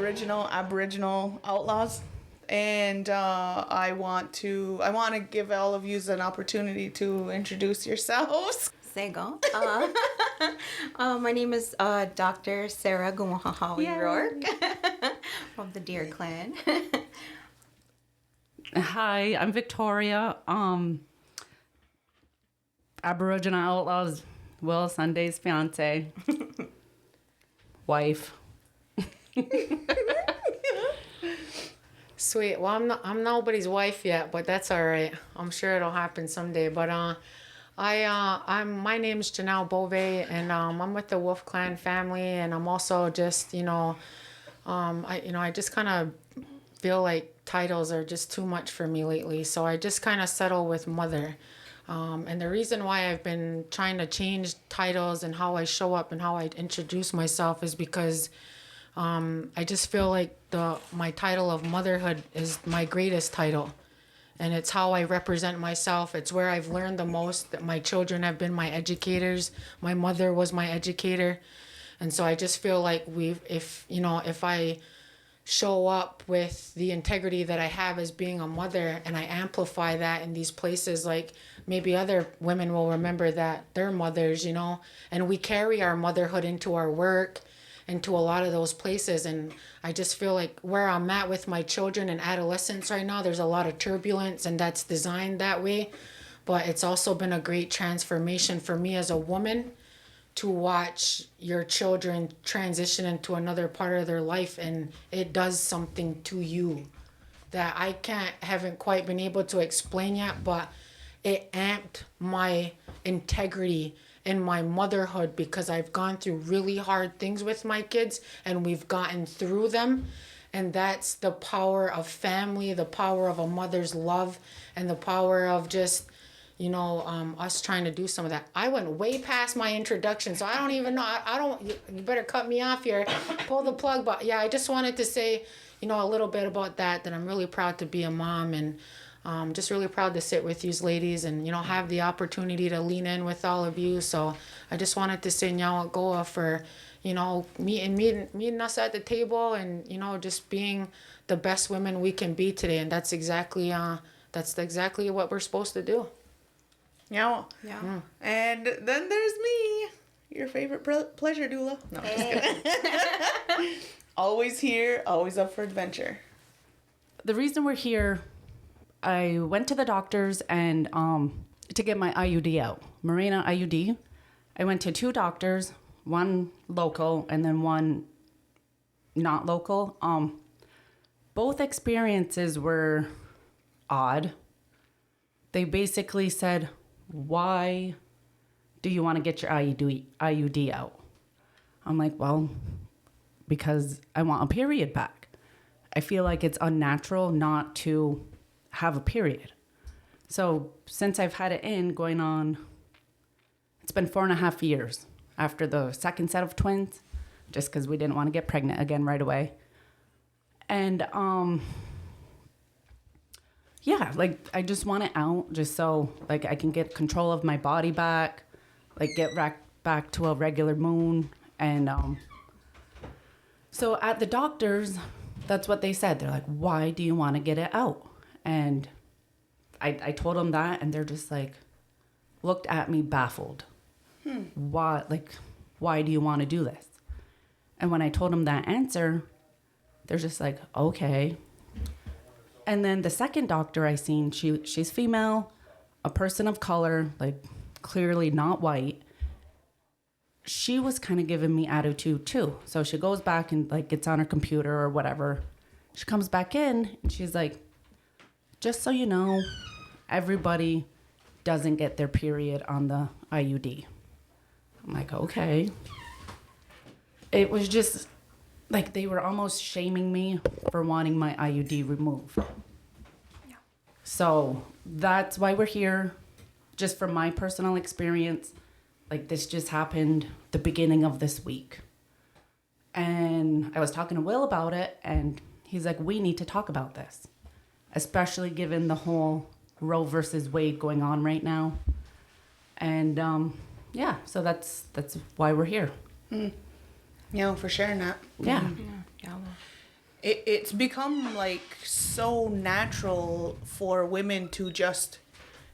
original Aboriginal Outlaws, and I want to give all of you an opportunity to introduce yourselves. Sego. My name is Dr. Sarah Gumahawi Rourke from the Deer Clan. Hi, I'm Victoria. Aboriginal Outlaws, Will Sunday's fiance, wife. Sweet. Well, I'm nobody's wife yet, but that's all right. I'm sure it'll happen someday. But my name's Jonel Bove, and I'm with the Wolf Clan family, and I'm also just I just kind of feel like titles are just too much for me lately, so I just kind of settle with mother. And the reason why I've been trying to change titles and how I show up and how I introduce myself is because I just feel like my title of motherhood is my greatest title. And it's how I represent myself. It's where I've learned the most. That my children have been my educators. My mother was my educator. And so I just feel like if I show up with the integrity that I have as being a mother, and I amplify that in these places, like maybe other women will remember that they're mothers, and we carry our motherhood into our work, into a lot of those places. And I just feel like where I'm at with my children and adolescents right now, there's a lot of turbulence, and that's designed that way. But it's also been a great transformation for me as a woman to watch your children transition into another part of their life, and it does something to you that I haven't quite been able to explain yet, but it amped my integrity in my motherhood because I've gone through really hard things with my kids, and we've gotten through them. And that's the power of family, the power of a mother's love, and the power of just us trying to do some of that. I went way past my introduction, so I don't even know. You better cut me off here, pull the plug. But yeah, I just wanted to say, a little bit about that I'm really proud to be a mom, and just really proud to sit with you ladies and, have the opportunity to lean in with all of you. So I just wanted to say Nyawa Goa for, meeting us at the table and, just being the best women we can be today. And that's exactly what we're supposed to do. Yeah. And then there's me, your favorite pleasure doula. No, just kidding. Always here, always up for adventure. The reason we're here, I went to the doctors and to get my IUD out, Mirena IUD. I went to 2 doctors, one local and then one not local. Both experiences were odd. They basically said, why do you want to get your IUD out? I'm like, well, because I want a period back. I feel like it's unnatural not to have a period. So since I've had it in going on, it's been 4.5 years after the second set of twins, just because we didn't want to get pregnant again right away. And yeah, like I just want it out just so like I can get control of my body back, like get back to a regular moon. And so at the doctors, that's what they said. They're like, why do you want to get it out? And I told them that, and they're just like, looked at me baffled. Why do you want to do this? And when I told them that answer, they're just like, okay. And then the second doctor I seen, she's female, a person of color, like clearly not white. She was kind of giving me attitude too. So she goes back and like gets on her computer or whatever. She comes back in and she's like, just so you know, everybody doesn't get their period on the IUD. I'm like, okay. It was just like they were almost shaming me for wanting my IUD removed. Yeah. So that's why we're here. Just from my personal experience, like this just happened the beginning of this week. And I was talking to Will about it, and he's like, we need to talk about this, especially given the whole Roe versus Wade going on right now. And yeah, so that's why we're here. Yeah, for sharing that. Yeah. Yeah. it's become like so natural for women to just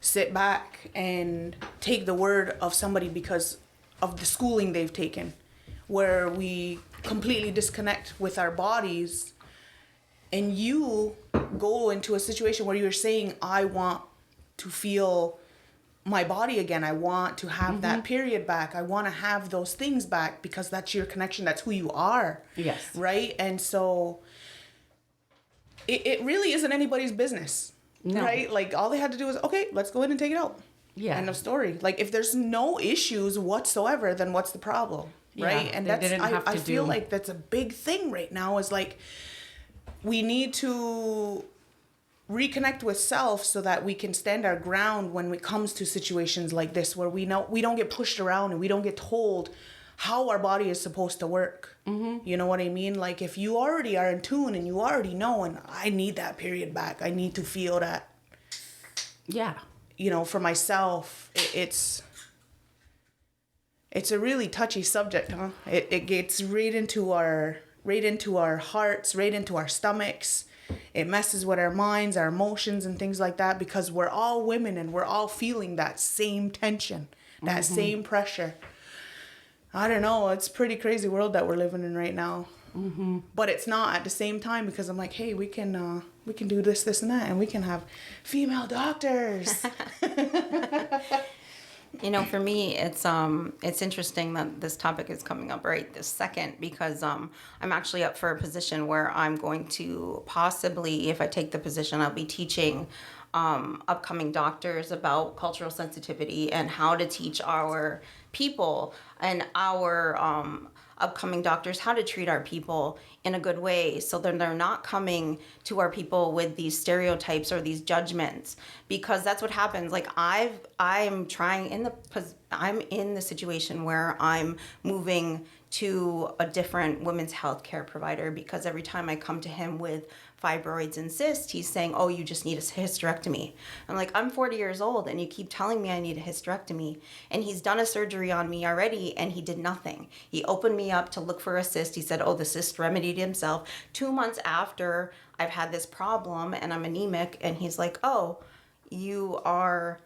sit back and take the word of somebody because of the schooling they've taken, where we completely disconnect with our bodies. And you go into a situation where you're saying, I want to feel my body again. I want to have that period back. I want to have those things back because that's your connection. That's who you are. Yes. Right? And so it really isn't anybody's business. No. Right? Like, all they had to do was, okay, let's go ahead and take it out. Yeah. End of story. Like, if there's no issues whatsoever, then what's the problem? Right? And that's, I feel like that's a big thing right now, is like, we need to reconnect with self so that we can stand our ground when it comes to situations like this, where we know we don't get pushed around and we don't get told how our body is supposed to work. You know what I mean? Like, if you already are in tune and you already know, and I need that period back, I need to feel that. Yeah. You know, for myself, it's a really touchy subject, huh? It gets right into our hearts, right into our stomachs. It messes with our minds, our emotions, and things like that, because we're all women and we're all feeling that same tension, that same pressure. I don't know. It's a pretty crazy world that we're living in right now. But it's not at the same time, because I'm like, hey, we can do this, and that, and we can have female doctors. You know, for me, it's interesting that this topic is coming up right this second, because I'm actually up for a position where I'm going to possibly, if I take the position, I'll be teaching upcoming doctors about cultural sensitivity and how to teach our people and our upcoming doctors how to treat our people in a good way, so then they're not coming to our people with these stereotypes or these judgments, because that's what happens. Like, I'm in the situation where I'm moving to a different women's health care provider, because every time I come to him with fibroids and cysts, he's saying, oh, you just need a hysterectomy. I'm like, I'm 40 years old and you keep telling me I need a hysterectomy. And he's done a surgery on me already and he did nothing. He opened me up to look for a cyst. He said, oh, the cyst remedied himself. 2 months after I've had this problem and I'm anemic, and he's like, oh, you are...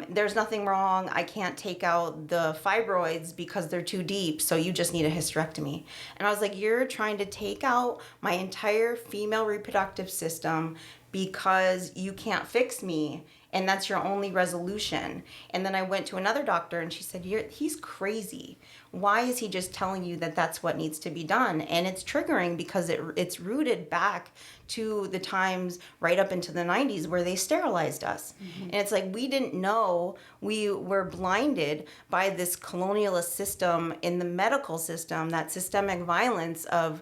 there's nothing wrong. I can't take out the fibroids because they're too deep, so you just need a hysterectomy. And I was like, you're trying to take out my entire female reproductive system because you can't fix me, and that's your only resolution. And then I went to another doctor and she said, he's crazy. Why is he just telling you that that's what needs to be done? And it's triggering because it's rooted back to the times right up into the 90s where they sterilized us. And it's like, we didn't know, we were blinded by this colonialist system in the medical system, that systemic violence of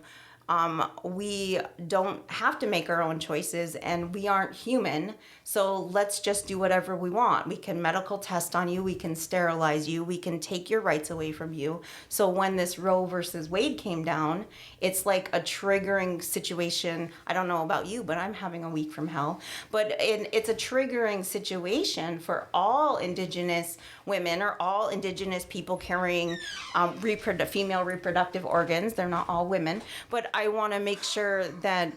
we don't have to make our own choices and we aren't human. So let's just do whatever we want. We can medical test on you. We can sterilize you. We can take your rights away from you. So when this Roe versus Wade came down, it's like a triggering situation. I don't know about you, but I'm having a week from hell. But it's a triggering situation for all Indigenous women or all Indigenous people carrying female reproductive organs. They're not all women. But I want to make sure that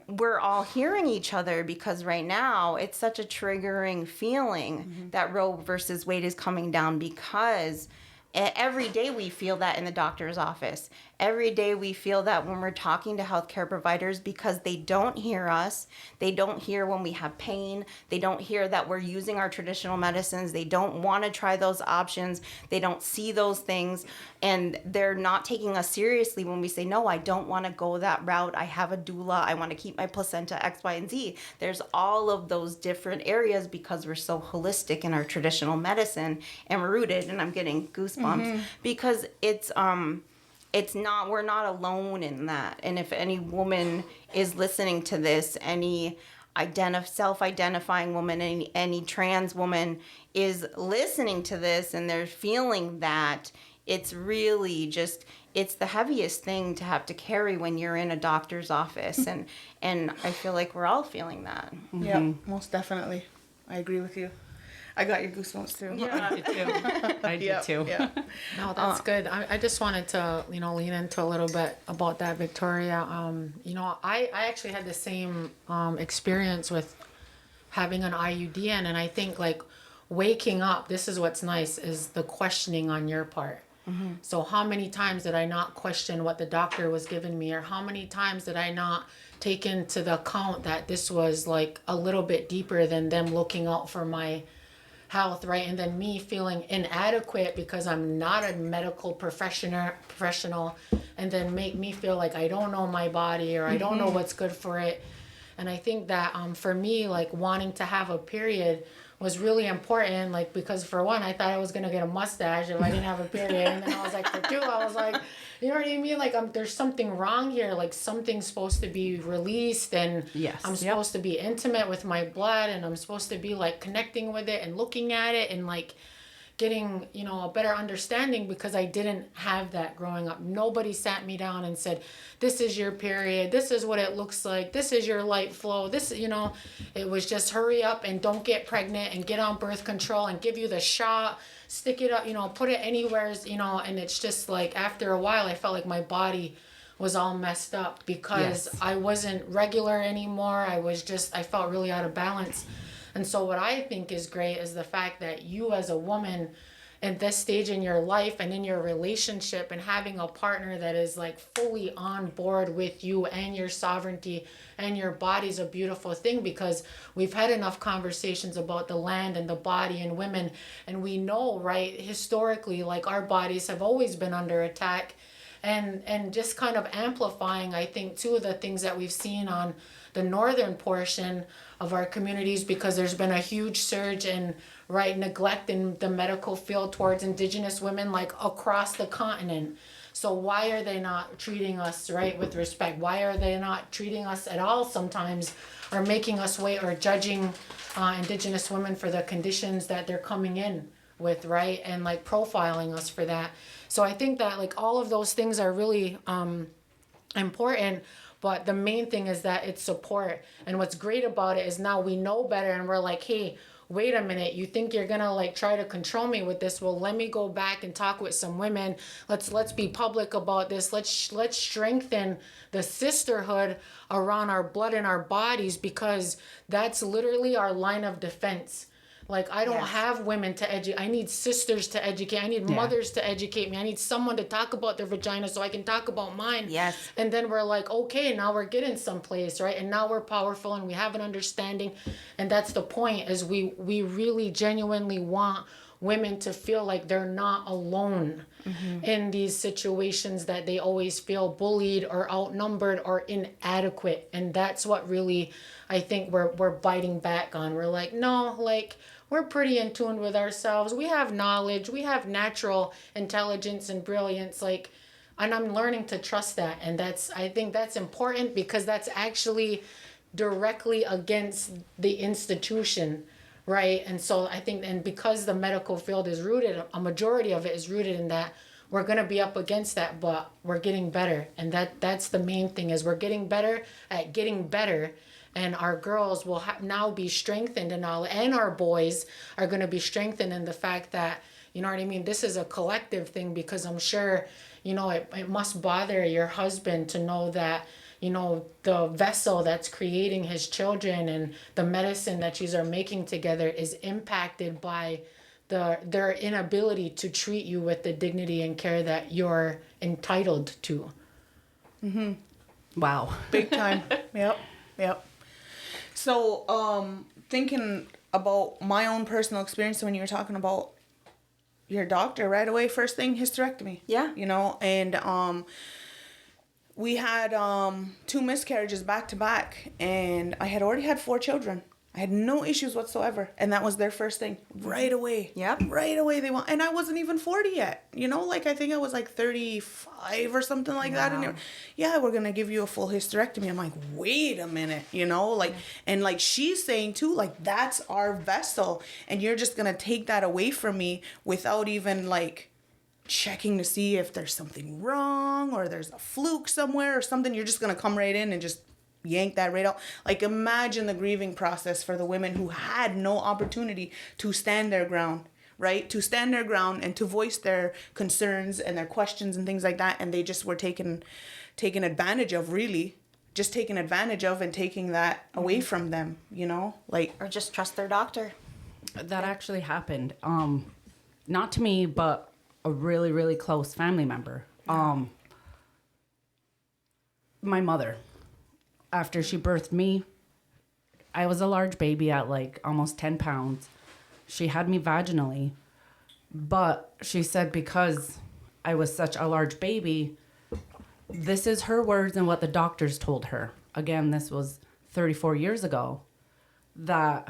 we're all hearing each other, because right now it's such a triggering feeling that Roe versus Wade is coming down, because every day we feel that in the doctor's office. Every day we feel that when we're talking to healthcare providers, because they don't hear us. They don't hear when we have pain. They don't hear that we're using our traditional medicines. They don't want to try those options. They don't see those things. And they're not taking us seriously when we say, no, I don't want to go that route. I have a doula. I want to keep my placenta, X, Y, and Z. There's all of those different areas because we're so holistic in our traditional medicine and we're rooted. And I'm getting goosebumps because we're not alone in that. And if any woman is listening to this, any self-identifying woman, any trans woman is listening to this and they're feeling that, it's really just, it's the heaviest thing to have to carry when you're in a doctor's office. And I feel like we're all feeling that. Yeah, most definitely. I agree with you. I got your goosebumps too. Yeah, I did too. I did too. Yeah. No, that's good. I just wanted to, lean into a little bit about that, Victoria. I actually had the same experience with having an IUD in, and I think like waking up, this is what's nice, is the questioning on your part. Mm-hmm. So how many times did I not question what the doctor was giving me, or how many times did I not take into the account that this was like a little bit deeper than them looking out for my health, right? And then me feeling inadequate because I'm not a medical professional, and then make me feel like I don't know my body, or I don't know what's good for it. And I think that for me, like wanting to have a period was really important, like, because for one, I thought I was going to get a mustache if I didn't have a period. And then I was like, for two, I was like, you know what I mean? Like, there's something wrong here. Like, something's supposed to be released, and yes. I'm supposed to be intimate with my blood, and I'm supposed to be, like, connecting with it and looking at it and, like, getting, a better understanding, because I didn't have that growing up. Nobody sat me down and said, this is your period, this is what it looks like, this is your light flow, this, it was just hurry up and don't get pregnant and get on birth control and give you the shot, stick it up, put it anywhere, and it's just like after a while I felt like my body was all messed up because I wasn't regular anymore. I felt really out of balance. And so what I think is great is the fact that you as a woman at this stage in your life and in your relationship, and having a partner that is like fully on board with you and your sovereignty and your body is a beautiful thing, because we've had enough conversations about the land and the body and women. And we know, right, historically, like our bodies have always been under attack, and just kind of amplifying, I think, too, the things that we've seen on the northern portion of our communities, because there's been a huge surge in neglect in the medical field towards Indigenous women, like across the continent. So why are they not treating us with respect? Why are they not treating us at all sometimes, or making us wait, or judging Indigenous women for the conditions that they're coming in with, right? And like profiling us for that. So I think that like all of those things are really important. But the main thing is that it's support. And what's great about it is now we know better, and we're like, hey, wait a minute, you think you're gonna like try to control me with this? Well, let me go back and talk with some women. Let's be public about this. Let's strengthen the sisterhood around our blood and our bodies, because that's literally our line of defense. Like, I don't have women to educate. I need sisters to educate. I need mothers to educate me. I need someone to talk about their vagina so I can talk about mine. Yes. And then we're like, okay, now we're getting someplace, right? And now we're powerful and we have an understanding. And that's the point, is we really genuinely want women to feel like they're not alone in these situations, that they always feel bullied or outnumbered or inadequate. And that's what really, I think we're biting back on. We're like, no, like, we're pretty in tune with ourselves. We have knowledge. We have natural intelligence and brilliance. Like, and I'm learning to trust that. And I think that's important, because that's actually directly against the institution, right? And so I think, and because the medical field is rooted, a majority of it is rooted in that, we're going to be up against that, but we're getting better. And that's the main thing, is we're getting better at getting better. And our girls will now be strengthened, and our boys are going to be strengthened in the fact that, you know what I mean, this is a collective thing, because I'm sure, it must bother your husband to know that, the vessel that's creating his children and the medicine that you are making together is impacted by their inability to treat you with the dignity and care that you're entitled to. Mm-hmm. Wow. Big time. Yep. So, thinking about my own personal experience, when you were talking about your doctor, right away, first thing, hysterectomy. Yeah. And we had 2 miscarriages back to back, and I had already had 4 children. I had no issues whatsoever, and that was their first thing right away. Yep. Right away they want, and I wasn't even 40 yet. Like I think I was like 35 or something like that. And we're gonna give you a full hysterectomy. I'm like, wait a minute, and like she's saying too, like that's our vessel, and you're just gonna take that away from me without even like checking to see if there's something wrong or there's a fluke somewhere or something. You're just gonna come right in and just yank that right out. Like, imagine the grieving process for the women who had no opportunity to stand their ground, right? To stand their ground and to voice their concerns and their questions and things like that. And they just were taken advantage of, really. Just taken advantage of and taking that away from them, you know? Like, or just trust their doctor. That actually happened. Not to me, but a really, really close family member. My mother, after she birthed me, I was a large baby at like almost 10 pounds. She had me vaginally, but she said because I was such a large baby, this is her words and what the doctors told her. Again, this was 34 years ago, that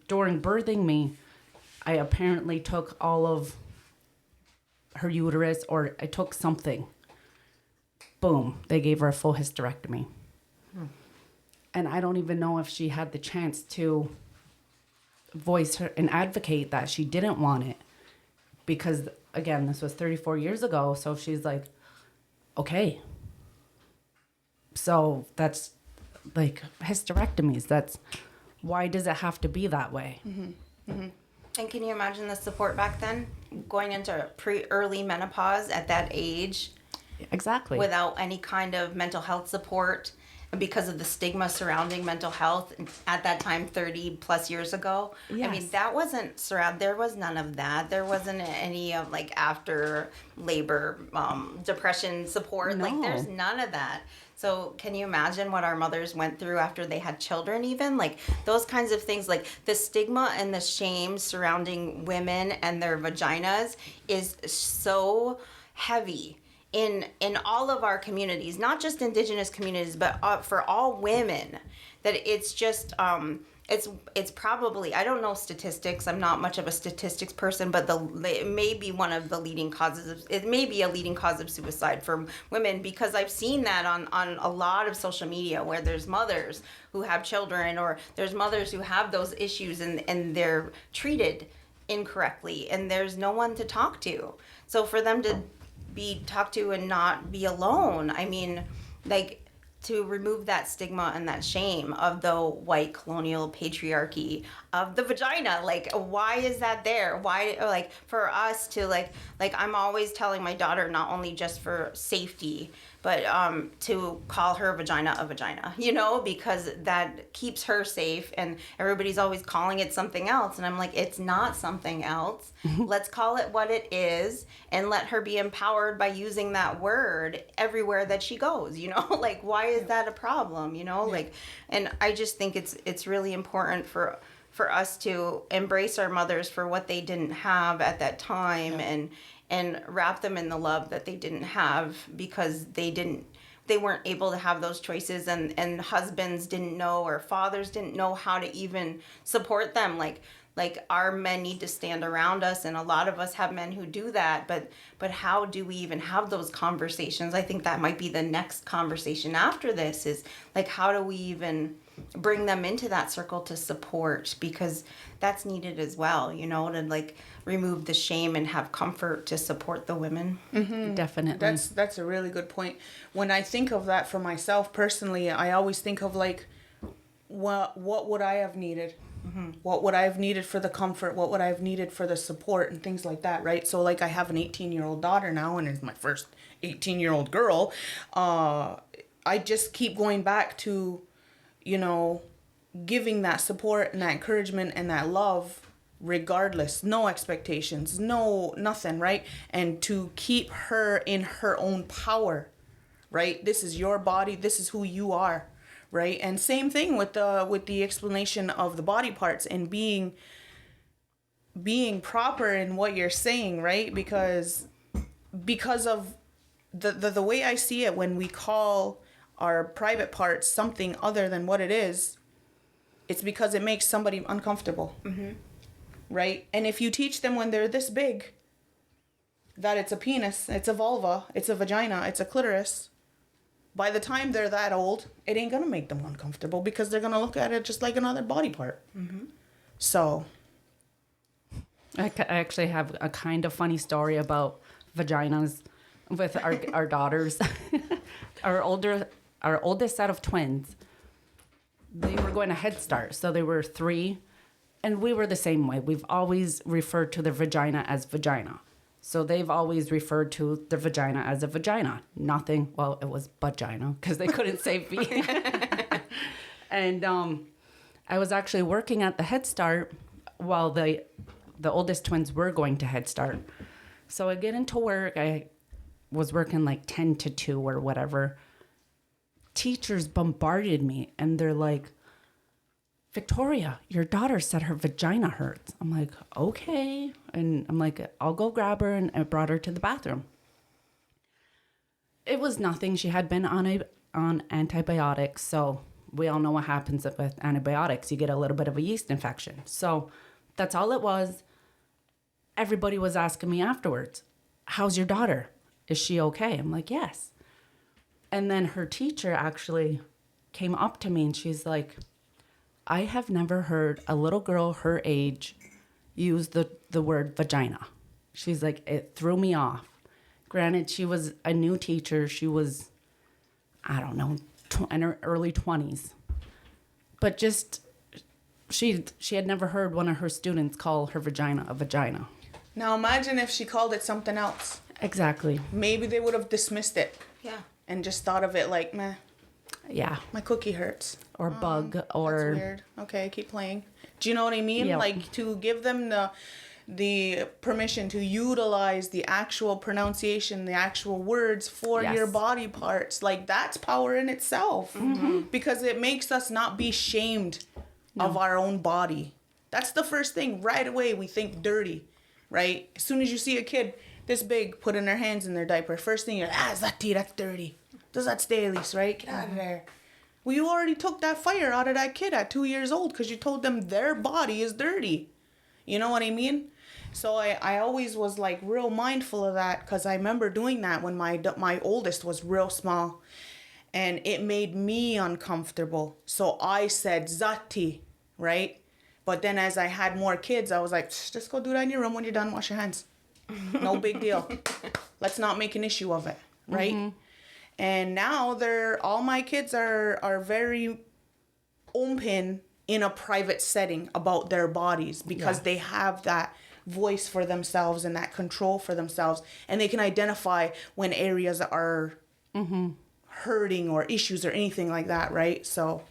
during birthing me, I apparently took all of her uterus, or I took something. Boom, they gave her a full hysterectomy. And I don't even know if she had the chance to voice her and advocate that she didn't want it. Because, again, this was 34 years ago, so she's like, okay. So that's like hysterectomies. That's why does it have to be that way? Mm-hmm. Mm-hmm. And can you imagine the support back then, going into early menopause at that age? Exactly. Without any kind of mental health support, because of the stigma surrounding mental health at that time, 30 plus years ago. Yes. I mean, that wasn't there was none of that. There wasn't any of like after labor depression support. No. Like, there's none of that. So can you imagine what our mothers went through after they had children, even? Like, those kinds of things, like the stigma and the shame surrounding women and their vaginas is so heavy in all of our communities, not just Indigenous communities, but for all women, that it's just it's probably, I don't know statistics, I'm not much of a statistics person, but it may be one of the leading causes it may be a leading cause of suicide for women, because I've seen that on a lot of social media, where there's mothers who have children, or there's mothers who have those issues and they're treated incorrectly and there's no one to talk to. So for them to be talked to and not be alone, I mean, like, to remove that stigma and that shame of the white colonial patriarchy of the vagina. Like, why is that there? Why, like, for us to like I'm always telling my daughter, not only just for safety, but to call her vagina a vagina, you know, because that keeps her safe, and everybody's always calling it something else. And I'm like, it's not something else. Let's call it what it is and let her be empowered by using that word everywhere that she goes, you know, like, why is that a problem, you know? Like, and I just think it's really important for us to embrace our mothers for what they didn't have at that time, and wrap them in the love that they didn't have, because they weren't able to have those choices, and husbands didn't know, or fathers didn't know how to even support them. Like our men need to stand around us, and a lot of us have men who do that, but how do we even have those conversations? I think that might be the next conversation after this, is like, how do we even bring them into that circle to support, because that's needed as well, you know, to like remove the shame and have comfort to support the women. Mm-hmm. Definitely. That's a really good point. When I think of that for myself personally, I always think of like, what would I have needed? Mm-hmm. What would I have needed for the comfort? What would I have needed for the support and things like that, right? So like, I have an 18-year-old daughter now, and it's my first 18-year-old girl. I just keep going back to, you know, giving that support and that encouragement and that love regardless, no expectations, nothing, right? And to keep her in her own power, right? This is your body, this is who you are, right? And same thing with the explanation of the body parts and being proper in what you're saying, right? Because of the way I see it, when we call our private parts something other than what it is, it's because it makes somebody uncomfortable. Mm-hmm. Right? And if you teach them when they're this big that it's a penis, it's a vulva, it's a vagina, it's a clitoris, by the time they're that old, it ain't gonna make them uncomfortable, because they're gonna look at it just like another body part. Mm-hmm. So I actually have a kind of funny story about vaginas with our daughters. Our older our oldest set of twins, they were going to Head Start. So they were 3. And we were the same way. We've always referred to the vagina as vagina. So they've always referred to the vagina as a vagina. Nothing, well, it was vagina because they couldn't say V. And I was actually working at the Head Start while the oldest twins were going to Head Start. So I get into work. I was working like 10 to 2 or whatever. Teachers bombarded me and they're like, Victoria, your daughter said her vagina hurts. I'm like, okay. And I'm like, I'll go grab her. And I brought her to the bathroom. It was nothing. She had been on antibiotics. So we all know what happens with antibiotics. You get a little bit of a yeast infection. So that's all it was. Everybody was asking me afterwards, how's your daughter? Is she okay? I'm like, yes. And then her teacher actually came up to me and she's like, I have never heard a little girl her age use the word vagina. She's like, it threw me off. Granted, she was a new teacher. She was, I don't know, in her early 20s. But just, she had never heard one of her students call her vagina a vagina. Now imagine if she called it something else. Exactly. Maybe they would have dismissed it. Yeah. And just thought of it like, meh. Yeah. My cookie hurts. Or bug or... That's weird. Okay, keep playing. Do you know what I mean? Yeah. Like, to give them the permission to utilize the actual pronunciation, the actual words for Yes. your body parts. Like, that's power in itself. Mm-hmm. Because it makes us not be shamed of our own body. That's the first thing. Right away, we think dirty, right? As soon as you see a kid this big putting their hands in their diaper, first thing you're like, Zati, that's dirty. Does that stay, Elise, right? Get out of there. Well, you already took that fire out of that kid at 2 years old because you told them their body is dirty. You know what I mean? So I always was like real mindful of that because I remember doing that when my oldest was real small. And it made me uncomfortable. So I said Zati, right? But then as I had more kids, I was like, just go do that in your room when you're done. Wash your hands. No big deal. Let's not make an issue of it, right? Mm-hmm. And now all my kids are very open in a private setting about their bodies because they have that voice for themselves and that control for themselves. And they can identify when areas are hurting or issues or anything like that, right? So...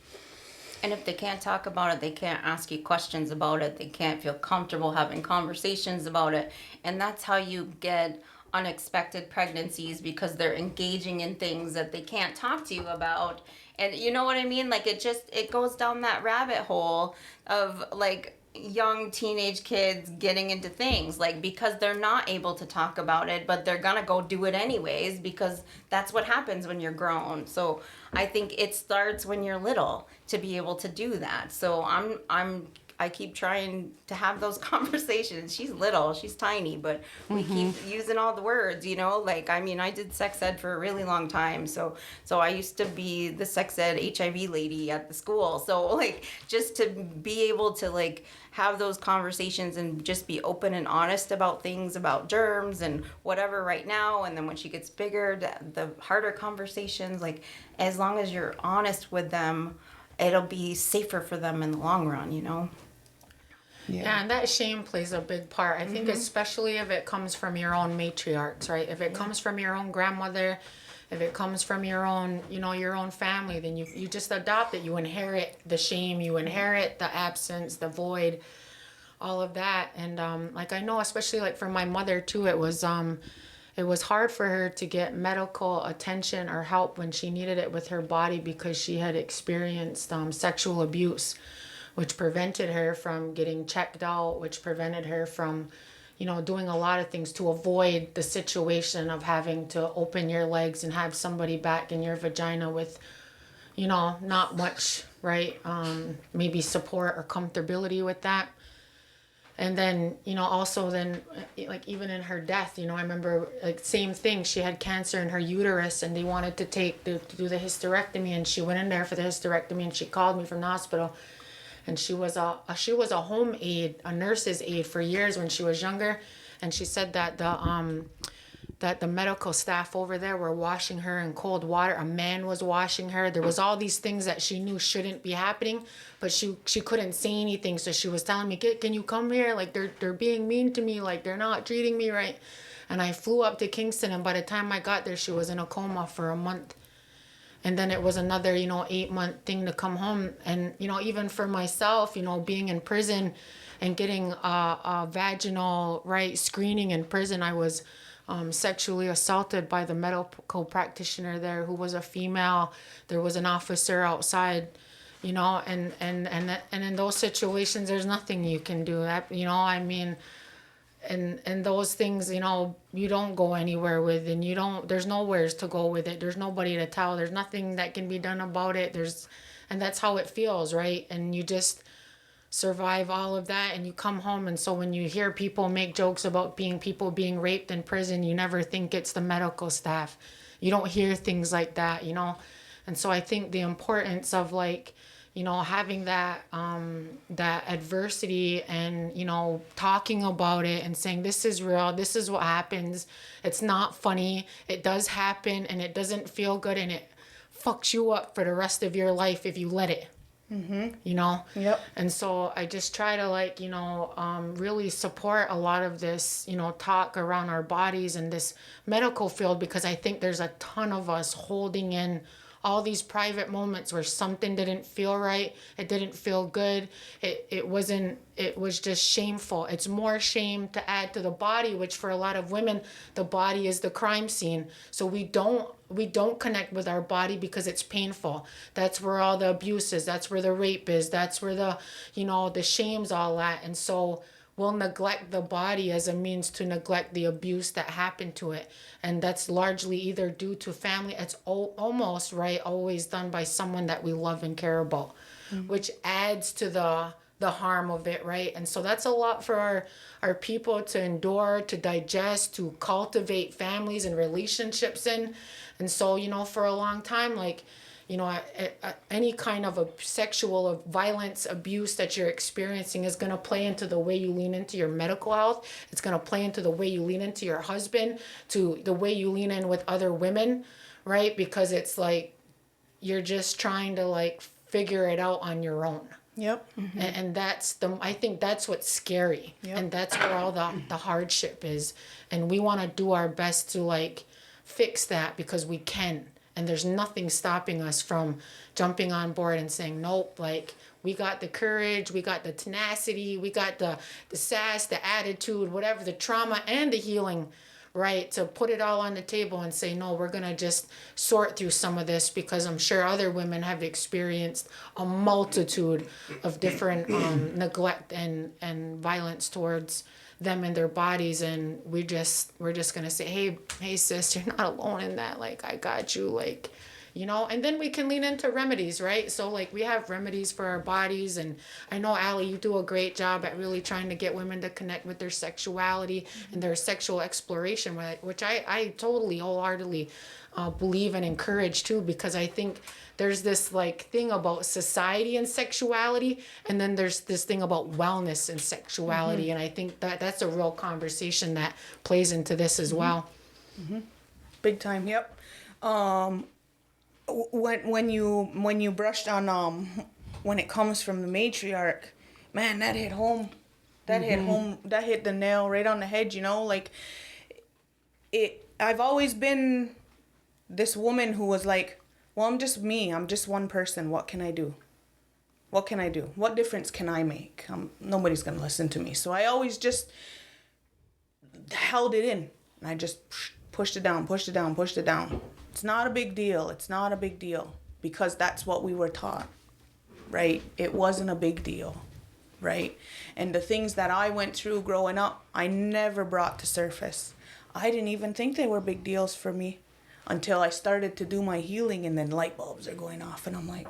And if they can't talk about it, they can't ask you questions about it. They can't feel comfortable having conversations about it. And that's how you get unexpected pregnancies, because they're engaging in things that they can't talk to you about. And you know what I mean? Like, it goes down that rabbit hole of like young teenage kids getting into things, like, because they're not able to talk about it, but they're gonna go do it anyways because that's what happens when you're grown. So I think it starts when you're little to be able to do that. So I keep trying to have those conversations. She's little, she's tiny, but we keep using all the words, you know? Like, I mean, I did sex ed for a really long time. So I used to be the sex ed HIV lady at the school. So, like, just to be able to, like, have those conversations and just be open and honest about things, about germs and whatever right now. And then when she gets bigger, the harder conversations, like, as long as you're honest with them, it'll be safer for them in the long run, you know? Yeah, and that shame plays a big part. I think especially if it comes from your own matriarchs, right? If it comes from your own grandmother, if it comes from your own, you know, your own family, then you just adopt it. You inherit the shame, you inherit the absence, the void, all of that. And like, I know, especially like for my mother too, it was hard for her to get medical attention or help when she needed it with her body because she had experienced sexual abuse, which prevented her from getting checked out, which prevented her from, you know, doing a lot of things to avoid the situation of having to open your legs and have somebody back in your vagina with, you know, not much, right? Maybe support or comfortability with that. And then, you know, also then, like, even in her death, you know, I remember, like, same thing. She had cancer in her uterus and they wanted to do the hysterectomy, and she went in there for the hysterectomy and she called me from the hospital. And she was a home aide, a nurse's aide for years when she was younger. And she said that that the medical staff over there were washing her in cold water. A man was washing her. There was all these things that she knew shouldn't be happening, but she couldn't say anything. So she was telling me, can you come here? Like, they're being mean to me. Like, they're not treating me right. And I flew up to Kingston, and by the time I got there, she was in a coma for a month. And then it was another, 8-month thing to come home. And, even for myself, being in prison and getting a vaginal, screening in prison, I was sexually assaulted by the medical practitioner there, who was a female. There was an officer outside, and in those situations, there's nothing you can do. And those things, you don't go anywhere with, and there's nowhere to go with it. There's nobody to tell. There's nothing that can be done about it. And that's how it feels, right? And you just survive all of that, and you come home. And so when you hear people make jokes about people being raped in prison, you never think it's the medical staff. You don't hear things like that, And so I think the importance of having that adversity and, talking about it and saying, this is real, this is what happens. It's not funny. It does happen, and it doesn't feel good, and it fucks you up for the rest of your life if you let it. Yep. And so I just try to really support a lot of this, talk around our bodies and this medical field, because I think there's a ton of us holding in all these private moments where something didn't feel right. It didn't feel good. It was just shameful. It's more shame to add to the body, which for a lot of women, the body is the crime scene. So we don't connect with our body because it's painful. That's where all the abuse is. That's where the rape is. That's where the shame's all at. And so we'll neglect the body as a means to neglect the abuse that happened to it. And that's largely either due to family. It's almost, always done by someone that we love and care about, which adds to the harm of it, right? And so that's a lot for our people to endure, to digest, to cultivate families and relationships in. And so, for a long time, any kind of a sexual violence, abuse that you're experiencing is going to play into the way you lean into your medical health. It's going to play into the way you lean into your husband, to the way you lean in with other women, right? Because it's you're just trying to figure it out on your own. Yep. Mm-hmm. And I think that's what's scary. Yep. And that's where all the hardship is. And we want to do our best to fix that, because we can. And there's nothing stopping us from jumping on board and saying, nope, we got the courage, we got the tenacity, we got the sass, the attitude, whatever, the trauma and the healing, right? To put it all on the table and say, no, we're going to just sort through some of this, because I'm sure other women have experienced a multitude of different neglect and violence towards them and their bodies, and we're just gonna say, hey sis, you're not alone in that. I got you, and then we can lean into remedies, right? So we have remedies for our bodies, and I know, Allie, you do a great job at really trying to get women to connect with their sexuality and their sexual exploration, which I totally wholeheartedly believe and encourage too, because I think there's this thing about society and sexuality, and then there's this thing about wellness and sexuality. Mm-hmm. And I think that's a real conversation that plays into this as well. Mm-hmm. Big time. Yep. When you brushed on when it comes from the matriarch, man, that hit home. That hit home. That hit the nail right on the head. I've always been this woman who was well, I'm just me. I'm just one person. What can I do? What can I do? What difference can I make? Nobody's going to listen to me. So I always just held it in. And I just pushed it down. It's not a big deal. It's not a big deal. Because that's what we were taught, right? It wasn't a big deal, right? And the things that I went through growing up, I never brought to surface. I didn't even think they were big deals for me, until I started to do my healing, and then light bulbs are going off, and I'm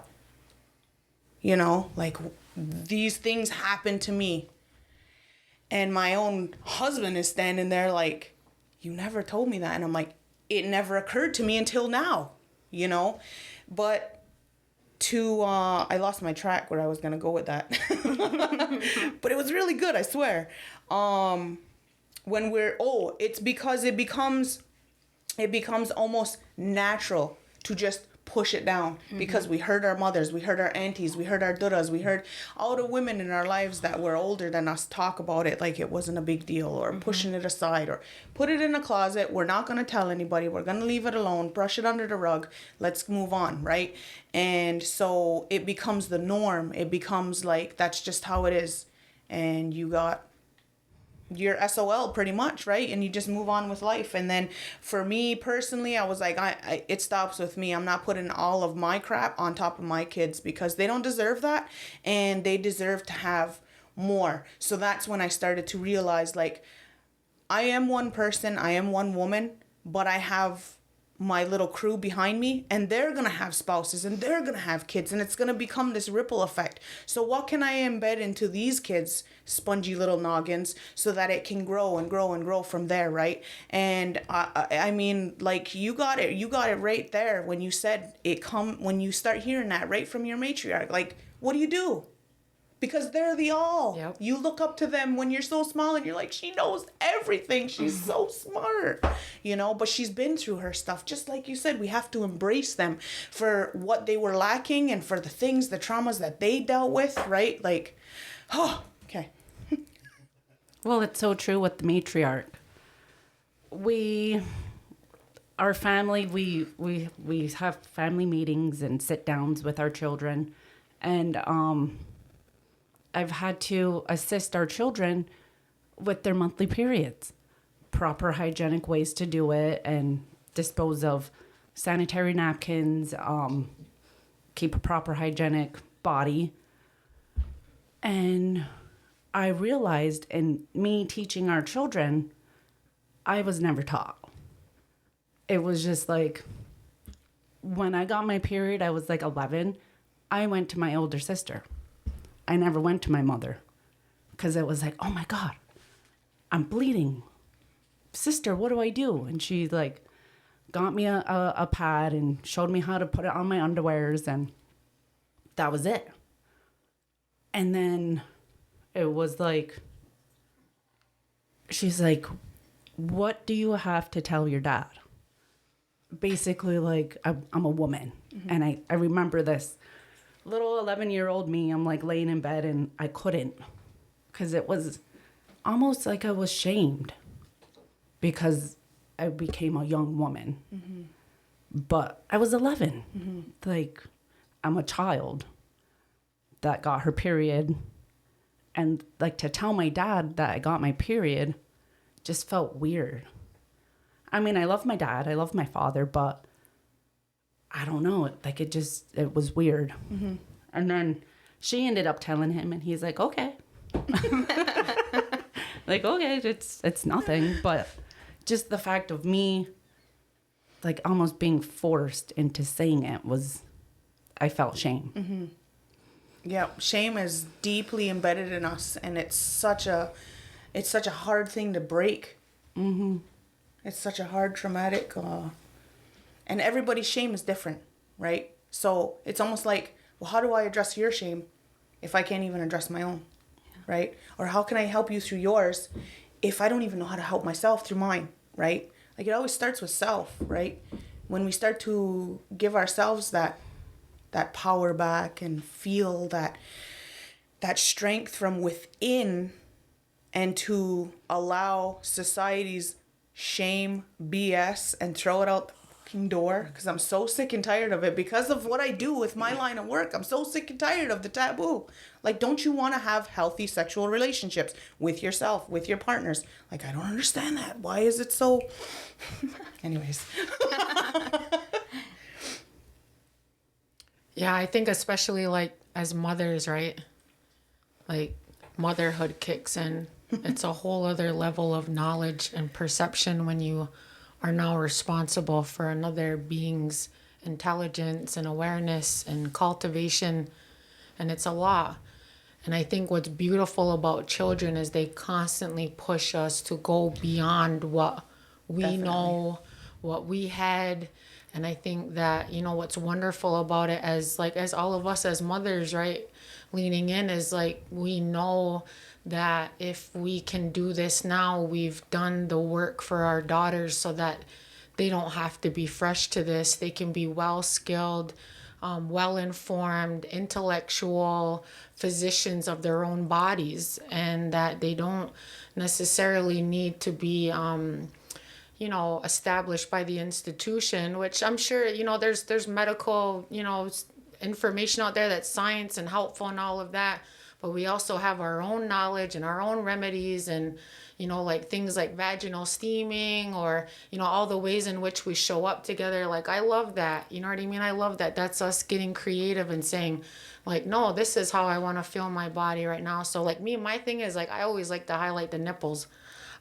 these things happen to me. And my own husband is standing there you never told me that. And I'm it never occurred to me until now, But I lost my track where I was going to go with that. But it was really good, I swear. It's because it becomes it becomes almost natural to just push it down because we heard our mothers, we heard our aunties, we heard our dudas, we heard all the women in our lives that were older than us talk about it like it wasn't a big deal, or pushing it aside, or put it in a closet. We're not going to tell anybody. We're going to leave it alone, brush it under the rug. Let's move on, right? And so it becomes the norm. It becomes like that's just how it is. And you got your SOL pretty much, right? And you just move on with life. And then for me personally, I was like, it stops with me. I'm not putting all of my crap on top of my kids because they don't deserve that, and they deserve to have more. So that's when I started to realize, like, I am one person, I am one woman, but I have my little crew behind me, and they're gonna have spouses, and they're gonna have kids, and it's gonna become this ripple effect. So what can I embed into these kids' spongy little noggins so that it can grow and grow and grow from there, right? And I mean, like, you got it right there when you said when you start hearing that right from your matriarch. Like, what do? Because they're the all. Yep. You look up to them when you're so small and you're like, she knows everything. She's so smart, but she's been through her stuff. Just like you said, we have to embrace them for what they were lacking and for the traumas that they dealt with, right? Like, oh, okay. Well, it's so true with the matriarch. Our family, we have family meetings and sit downs with our children, and I've had to assist our children with their monthly periods, proper hygienic ways to do it, and dispose of sanitary napkins, keep a proper hygienic body. And I realized in me teaching our children, I was never taught. It was just like, when I got my period, I was like 11. I went to my older sister. I never went to my mother because it was like, oh my God, I'm bleeding. Sister, what do I do? And she like got me a pad and showed me how to put it on my underwears, and that was it. And then it was like, she's like, what do you have to tell your dad? Basically, like, I'm a woman. Mm-hmm. And I remember this little 11-year-old me, I'm like laying in bed and I couldn't, because it was almost like I was shamed because I became a young woman. Mm-hmm. But I was 11. Mm-hmm. Like, I'm a child that got her period. And like, to tell my dad that I got my period just felt weird. I mean, I love my dad, I love my father, but I don't know, like, it was weird. Mm-hmm. And then she ended up telling him, and he's like, okay. Like, okay, it's nothing. But just the fact of me, like, almost being forced into saying it I felt shame. Mm-hmm. Yeah, shame is deeply embedded in us, and it's such a hard thing to break. Mm-hmm. It's such a hard, traumatic, and everybody's shame is different, right? So it's almost like, well, how do I address your shame if I can't even address my own, right? Or how can I help you through yours if I don't even know how to help myself through mine, right? Like, it always starts with self, right? When we start to give ourselves that power back and feel that strength from within, and to allow society's shame, BS, and throw it out the fucking door, because I'm so sick and tired of it because of what I do with my line of work. I'm so sick and tired of the taboo. Like, don't you want to have healthy sexual relationships with yourself, with your partners? Like, I don't understand that. Why is it so... Anyways. Yeah, I think especially, like, as mothers, right? Like, motherhood kicks in. It's a whole other level of knowledge and perception when you are now responsible for another being's intelligence and awareness and cultivation. And it's a lot. And I think what's beautiful about children is they constantly push us to go beyond what we know, what we had. And I think that, what's wonderful about it as all of us as mothers, right, leaning in, is like, we know that if we can do this now, we've done the work for our daughters so that they don't have to be fresh to this. They can be well-skilled, well-informed, intellectual physicians of their own bodies, and that they don't necessarily need to be, established by the institution, which I'm sure, there's medical, information out there that's science and helpful and all of that. But we also have our own knowledge and our own remedies and, like things like vaginal steaming or, all the ways in which we show up together. Like, I love that. You know what I mean? I love that. That's us getting creative and saying, like, no, this is how I want to feel my body right now. So, like, my thing is, like, I always like to highlight the nipples.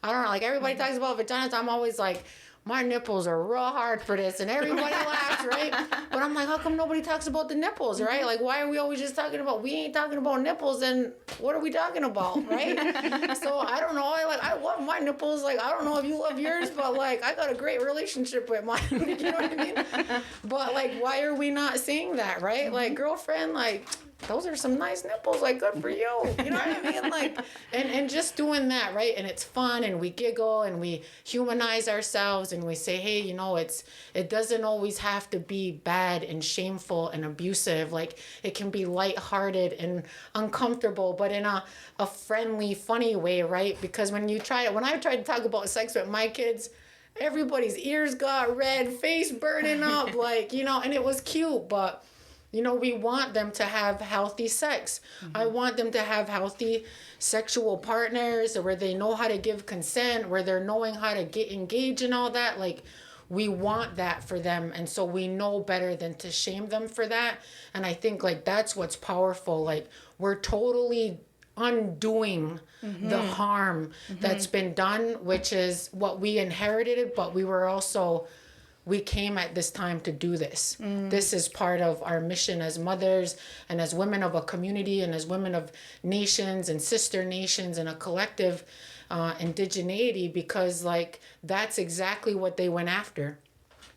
I don't know, like, everybody talks about vaginas. I'm always like, my nipples are real hard for this, and everybody laughs, right? But I'm like, how come nobody talks about the nipples, right? Like, why are we always just talking about, we ain't talking about nipples, and what are we talking about, right? So, I don't know, I love my nipples, like, I don't know if you love yours, but, like, I got a great relationship with mine, you know what I mean? But, like, why are we not saying that, right? Like, girlfriend, like, those are some nice nipples, like, good for you. You know what I mean? Like, and just doing that, right? And it's fun, and we giggle, and we humanize ourselves, and we say, hey, it doesn't always have to be bad and shameful and abusive. Like, it can be lighthearted and uncomfortable, but in a friendly, funny way, right? Because when I tried to talk about sex with my kids, everybody's ears got red, face burning up, like, and it was cute, but we want them to have healthy sex. Mm-hmm. I want them to have healthy sexual partners where they know how to give consent, where they're knowing how to get engaged and all that. Like, we want that for them. And so we know better than to shame them for that. And I think, like, that's what's powerful. Like, we're totally undoing the harm that's been done, which is what we inherited, but we came at this time to do this. This is part of our mission as mothers and as women of a community and as women of nations and sister nations and a collective indigeneity, because, like, that's exactly what they went after.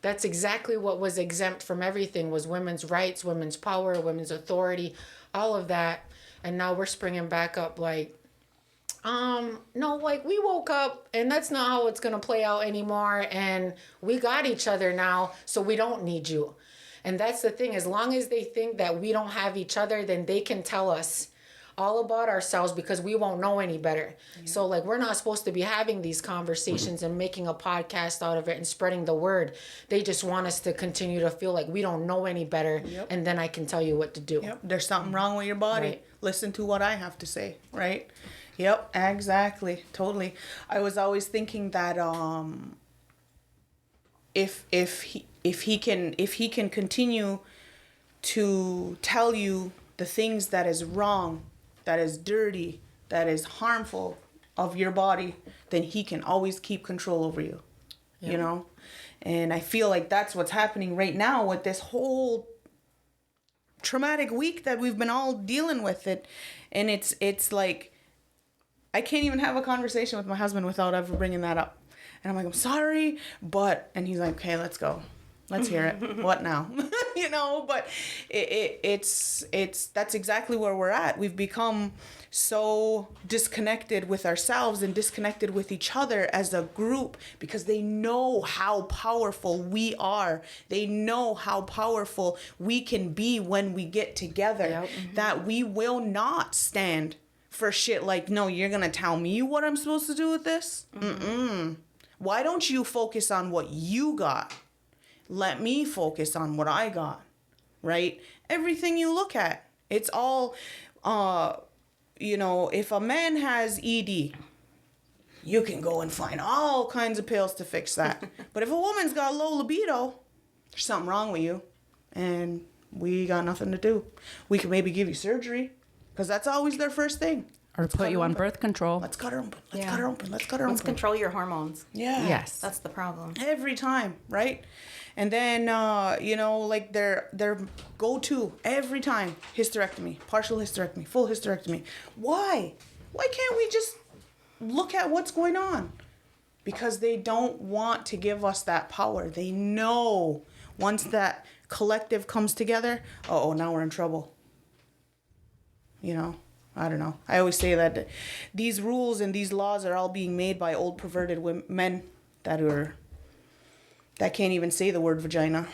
That's exactly what was exempt from everything, was women's rights, women's power, women's authority, all of that. And now we're springing back up like, no, like, we woke up and that's not how it's going to play out anymore. And we got each other now, so we don't need you. And that's the thing. As long as they think that we don't have each other, then they can tell us all about ourselves because we won't know any better. Yeah. So, like, we're not supposed to be having these conversations and making a podcast out of it and spreading the word. They just want us to continue to feel like we don't know any better. Yep. And then I can tell you what to do. Yep. There's something wrong with your body. Right. Listen to what I have to say, right? Yep, exactly. Totally. I was always thinking that if he can continue to tell you the things that is wrong, that is dirty, that is harmful of your body, then he can always keep control over you. Yep. You know? And I feel like that's what's happening right now with this whole traumatic week that we've been all dealing with it. And it's like, I can't even have a conversation with my husband without ever bringing that up. And I'm like, I'm sorry, but, and he's like, okay, let's go. Let's hear it. What now? You know, but it's that's exactly where we're at. We've become so disconnected with ourselves and disconnected with each other as a group because they know how powerful we are. They know how powerful we can be when we get together. Yep. Mm-hmm. That we will not stand for shit like, no, you're going to tell me what I'm supposed to do with this? Mm-mm. Why don't you focus on what you got? Let me focus on what I got, right? Everything you look at, it's all, if a man has ED, you can go and find all kinds of pills to fix that. But if a woman's got low libido, there's something wrong with you. And we got nothing to do. We could maybe give you surgery. Because that's always their first thing. Or put you on birth control. Let's cut her open. Let's cut her open. Let's control your hormones. Yeah. Yes. That's the problem. Every time, right? And then, like their go-to every time, hysterectomy, partial hysterectomy, full hysterectomy. Why? Why can't we just look at what's going on? Because they don't want to give us that power. They know once that collective comes together, now we're in trouble. You know, I don't know. I always say that these rules and these laws are all being made by old perverted men that that can't even say the word vagina.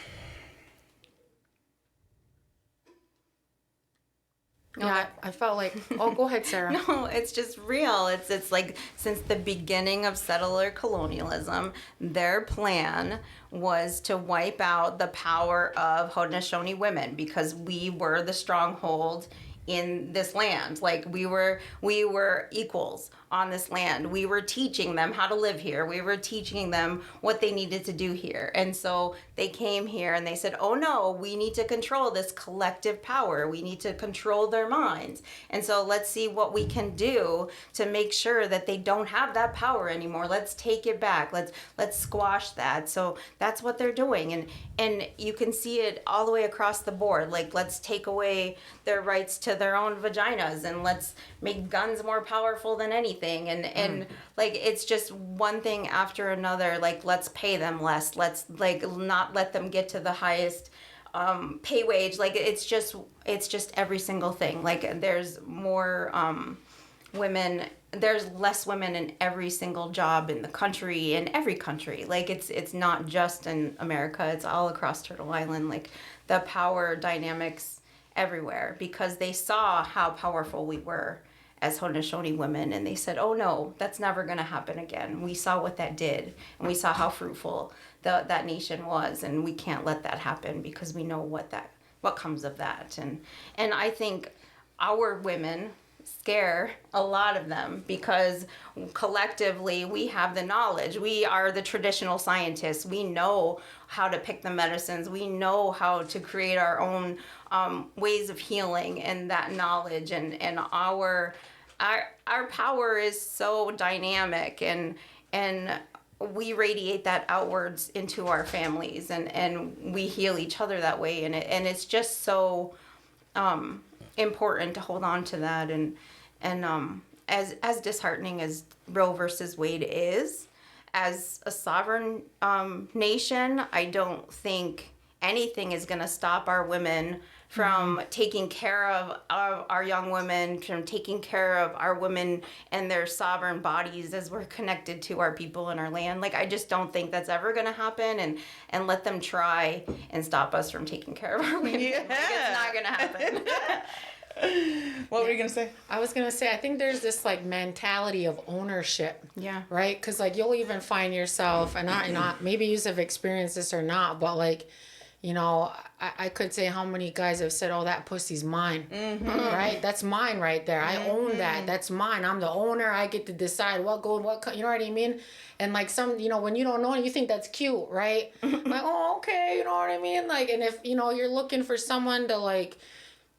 Yeah, I felt like, oh, go ahead, Sarah. No, it's just real. It's like since the beginning of settler colonialism, their plan was to wipe out the power of Haudenosaunee women because we were the stronghold in this land. Like we were equals on this land. We were teaching them how to live here. We were teaching them what they needed to do here. And so they came here and they said, oh no, we need to control this collective power. We need to control their minds. And so let's see what we can do to make sure that they don't have that power anymore. Let's take it back. Let's squash that. So that's what they're doing. And you can see it all the way across the board. Like, let's take away their rights to their own vaginas and let's make guns more powerful than anything. And like, it's just one thing after another. Like, let's pay them less. Let's like not let them get to the highest pay wage. Like, it's just every single thing. Like, there's more women, there's less women in every single job in the country, in every country. Like, it's not just in America, it's all across Turtle Island. Like, the power dynamics everywhere, because they saw how powerful we were as Haudenosaunee women, and they said, oh no, that's never going to happen again. We saw what that did, and we saw how fruitful that nation was, and we can't let that happen because we know what comes of that. And I think our women scare a lot of them because collectively we have the knowledge. We are the traditional scientists. We know how to pick the medicines. We know how to create our own ways of healing, and that knowledge and our power is so dynamic, and we radiate that outwards into our families, and we heal each other that way, and it's just so important to hold on to that. And as disheartening as Roe versus Wade is, as a sovereign nation, I don't think anything is going to stop our women from taking care of our young women, from taking care of our women and their sovereign bodies as we're connected to our people and our land. Like, I just don't think that's ever going to happen, and let them try and stop us from taking care of our women. Yeah. Like, it's not going to happen. What were you going to say? I was going to say, I think there's this like mentality of ownership. Yeah. Right? Because like you'll even find yourself, and maybe you have experienced this or not, but like, you know, I could say how many guys have said, oh, that pussy's mine, right? That's mine right there. I own that. That's mine. I'm the owner. I get to decide what goes, you know what I mean? And like some, you know, when you don't know, you think that's cute, right? Like, oh, okay, you know what I mean? Like, and if, you know, you're looking for someone to like,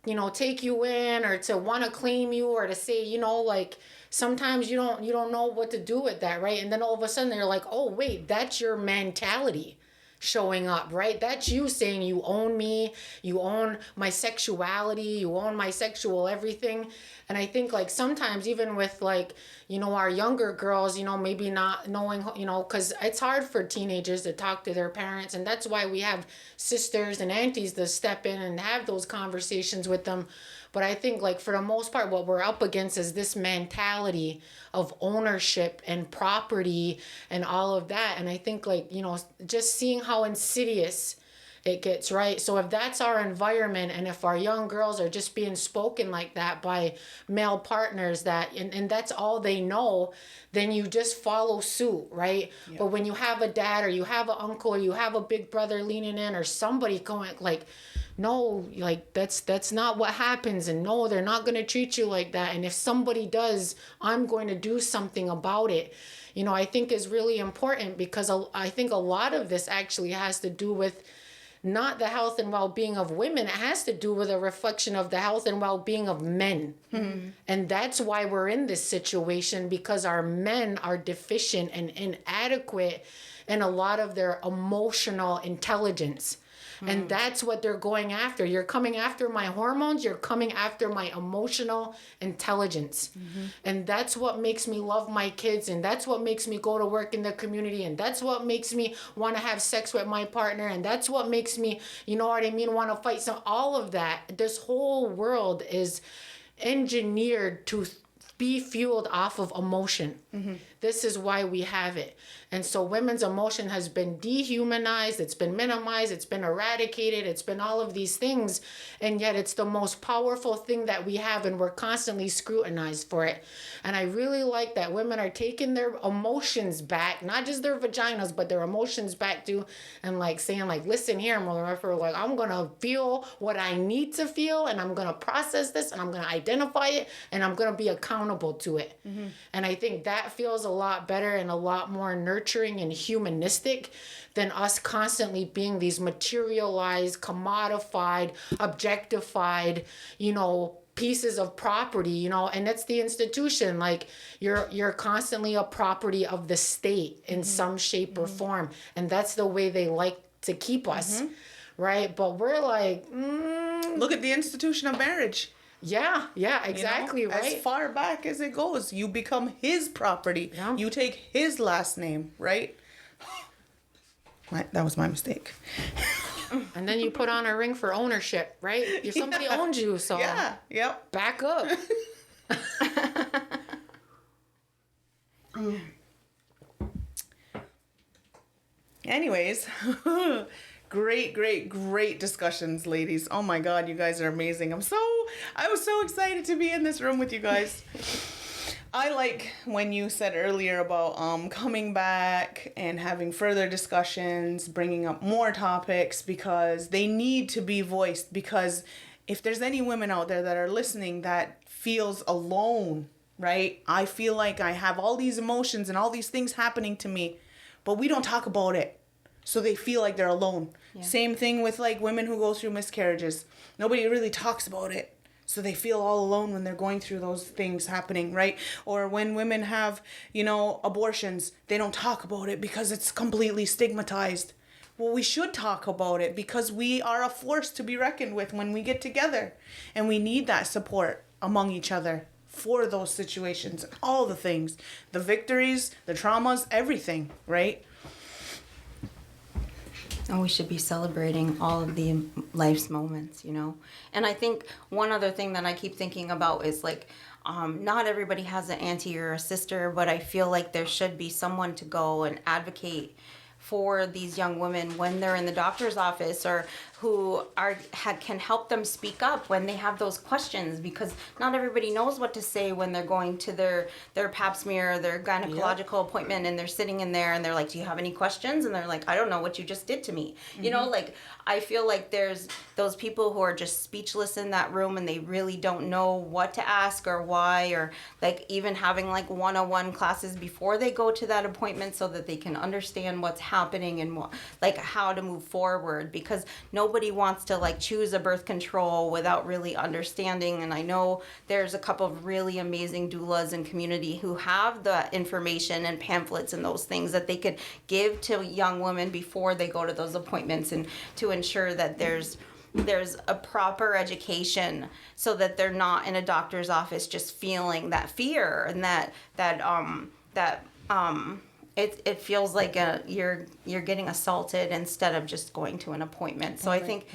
you know, take you in or to want to claim you or to say, you know, like, sometimes you don't know what to do with that, right? And then all of a sudden they're like, oh, wait, that's your mentality showing up, right? That's you saying you own me, you own my sexuality, you own my sexual everything. And I think like sometimes even with like, you know, our younger girls, you know, maybe not knowing, you know, because it's hard for teenagers to talk to their parents. And that's why we have sisters and aunties to step in and have those conversations with them. But I think like for the most part, what we're up against is this mentality of ownership and property and all of that. And I think like, you know, just seeing how insidious it gets, right? So if that's our environment, and if our young girls are just being spoken like that by male partners, that and that's all they know, then you just follow suit, right? Yeah. But when you have a dad or you have an uncle or you have a big brother leaning in or somebody going like, no, like that's not what happens, and no, they're not going to treat you like that, and if somebody does, I'm going to do something about it, you know, I think is really important, because I think a lot of this actually has to do with not the health and well-being of women. It has to do with a reflection of the health and well-being of men. And that's why we're in this situation, because our men are deficient and inadequate in a lot of their emotional intelligence. And that's what they're going after. You're coming after my hormones. You're coming after my emotional intelligence. And that's what makes me love my kids. And that's what makes me go to work in the community. And that's what makes me want to have sex with my partner. And that's what makes me, you know what I mean, want to fight. So all of that, this whole world is engineered to be fueled off of emotion. This is why we have it. And so women's emotion has been dehumanized, it's been minimized, it's been eradicated, it's been all of these things. And yet it's the most powerful thing that we have, and we're constantly scrutinized for it. And I really like that women are taking their emotions back, not just their vaginas, but their emotions back too. And like saying like, listen here, mother, like I'm going to feel what I need to feel, and I'm going to process this, and I'm going to identify it, and I'm going to be accountable to it. And I think that feels a lot better and a lot more nurturing and humanistic than us constantly being these materialized, commodified, objectified, pieces of property, and it's the institution. Like you're constantly a property of the state in some shape or form. And that's the way they like to keep us. Right. But we're like, look at the institution of marriage. Yeah, exactly, right? As far back as it goes, you become his property. Yeah. You take his last name, right? That was my mistake. And then you put on a ring for ownership, right? If somebody owns you, so back up. Anyways, great discussions, ladies. Oh my God, you guys are amazing. I was so excited to be in this room with you guys. I like when you said earlier about coming back and having further discussions, bringing up more topics, because they need to be voiced. Because if there's any women out there that are listening that feels alone, right? I feel like I have all these emotions and all these things happening to me, but we don't talk about it. So they feel like they're alone. Yeah. Same thing with like women who go through miscarriages. Nobody really talks about it. So they feel all alone when they're going through those things happening, right? Or when women have, abortions, they don't talk about it because it's completely stigmatized. Well, we should talk about it because we are a force to be reckoned with when we get together. And we need that support among each other for those situations, all the things, the victories, the traumas, everything, right? And we should be celebrating all of the life's moments, And I think one other thing that I keep thinking about is like, not everybody has an auntie or a sister, but I feel like there should be someone to go and advocate for these young women when they're in the doctor's office, or who can help them speak up when they have those questions, because not everybody knows what to say when they're going to their pap smear, their gynecological appointment, and they're sitting in there and they're like, do you have any questions? And they're like, I don't know what you just did to me. Like I feel like there's those people who are just speechless in that room, and they really don't know what to ask or why, or like even having like 101 classes before they go to that appointment so that they can understand what's happening and like how to move forward, because nobody wants to like choose a birth control without really understanding. And I know there's a couple of really amazing doulas in community who have the information and pamphlets and those things that they could give to young women before they go to those appointments, and to ensure that there's a proper education so that they're not in a doctor's office just feeling that fear and that it feels like you're getting assaulted instead of just going to an appointment. So I think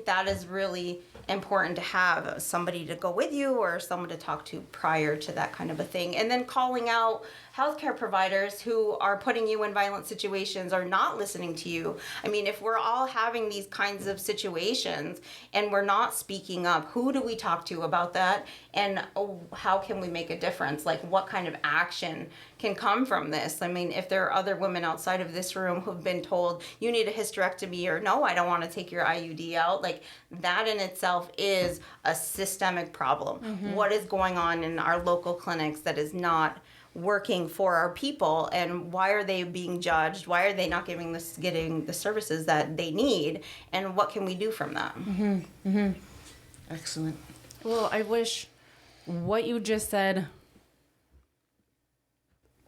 that is really important to have somebody to go with you or someone to talk to prior to that kind of a thing. And then calling out healthcare providers who are putting you in violent situations or not listening to you. I mean, if we're all having these kinds of situations and we're not speaking up, who do we talk to about that? And how can we make a difference? Like, what kind of action can come from this? I mean, if there are other women outside of this room who've been told, you need a hysterectomy, or no, I don't want to take your IUD out, like that in itself is a systemic problem. Mm-hmm. What is going on in our local clinics that is not working for our people, and why are they being judged? Why are they not getting the services that they need? And what can we do from that? Mm-hmm. Mm-hmm. Excellent. Well, I wish what you just said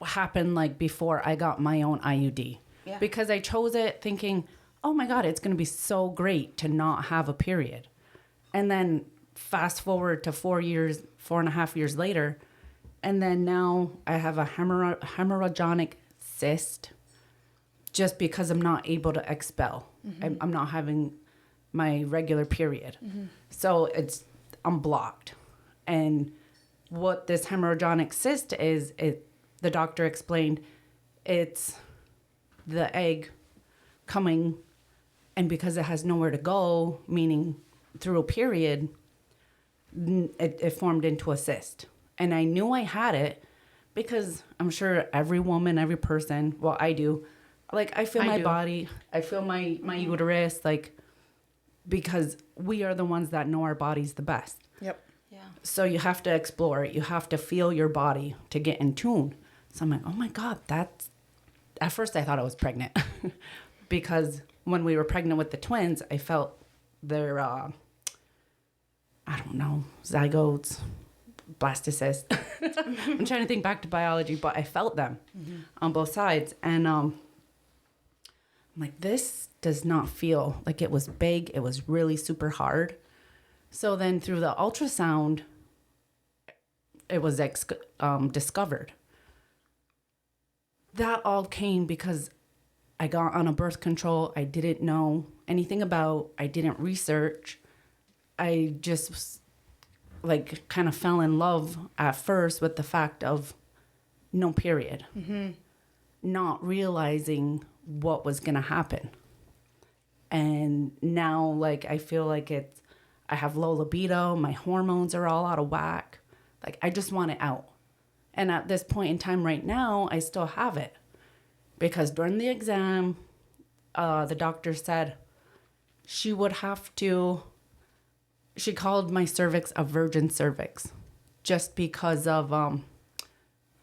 happened like before I got my own IUD. Yeah. Because I chose it thinking, oh my God, it's going to be so great to not have a period. And then fast forward to 4.5 years later, and then now I have a hemorrhagic cyst just because I'm not able to expel. Mm-hmm. I'm not having my regular period. Mm-hmm. So I'm blocked. And what this hemorrhagic cyst is, the doctor explained it's the egg coming, and because it has nowhere to go, meaning through a period, it formed into a cyst. And I knew I had it because I'm sure every woman, every person, well, I do, like, I feel my body, I feel my uterus, like, because we are the ones that know our bodies the best. Yep. Yeah. So you have to explore it. You have to feel your body to get in tune. So I'm like, oh my God, that's... At first I thought I was pregnant because when we were pregnant with the twins, I felt their, I don't know, zygotes, blastocysts. I'm trying to think back to biology, but I felt them on both sides. And I'm like, this does not feel like it was big. It was really super hard. So then through the ultrasound, it was discovered. That all came because I got on a birth control I didn't know anything about. I didn't research. I just like kind of fell in love at first with the fact of no period. Not realizing what was going to happen. And now like I feel like I have low libido, my hormones are all out of whack. Like I just want it out. And at this point in time right now, I still have it. Because during the exam, the doctor said she would have to... She called my cervix a virgin cervix. Just because of...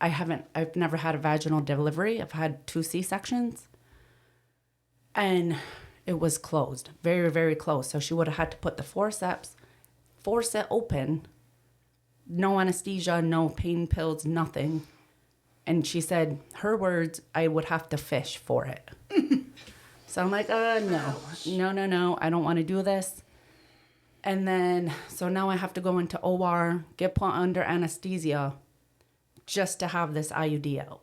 I've never had a vaginal delivery. I've had 2 C-sections. And it was closed. Very, very close. So she would have had to put the forceps, force it open... No anesthesia, no pain pills, nothing. And she said, her words, I would have to fish for it. So I'm like, no, I don't want to do this. And then, so now I have to go into OR, get put under anesthesia just to have this IUD out.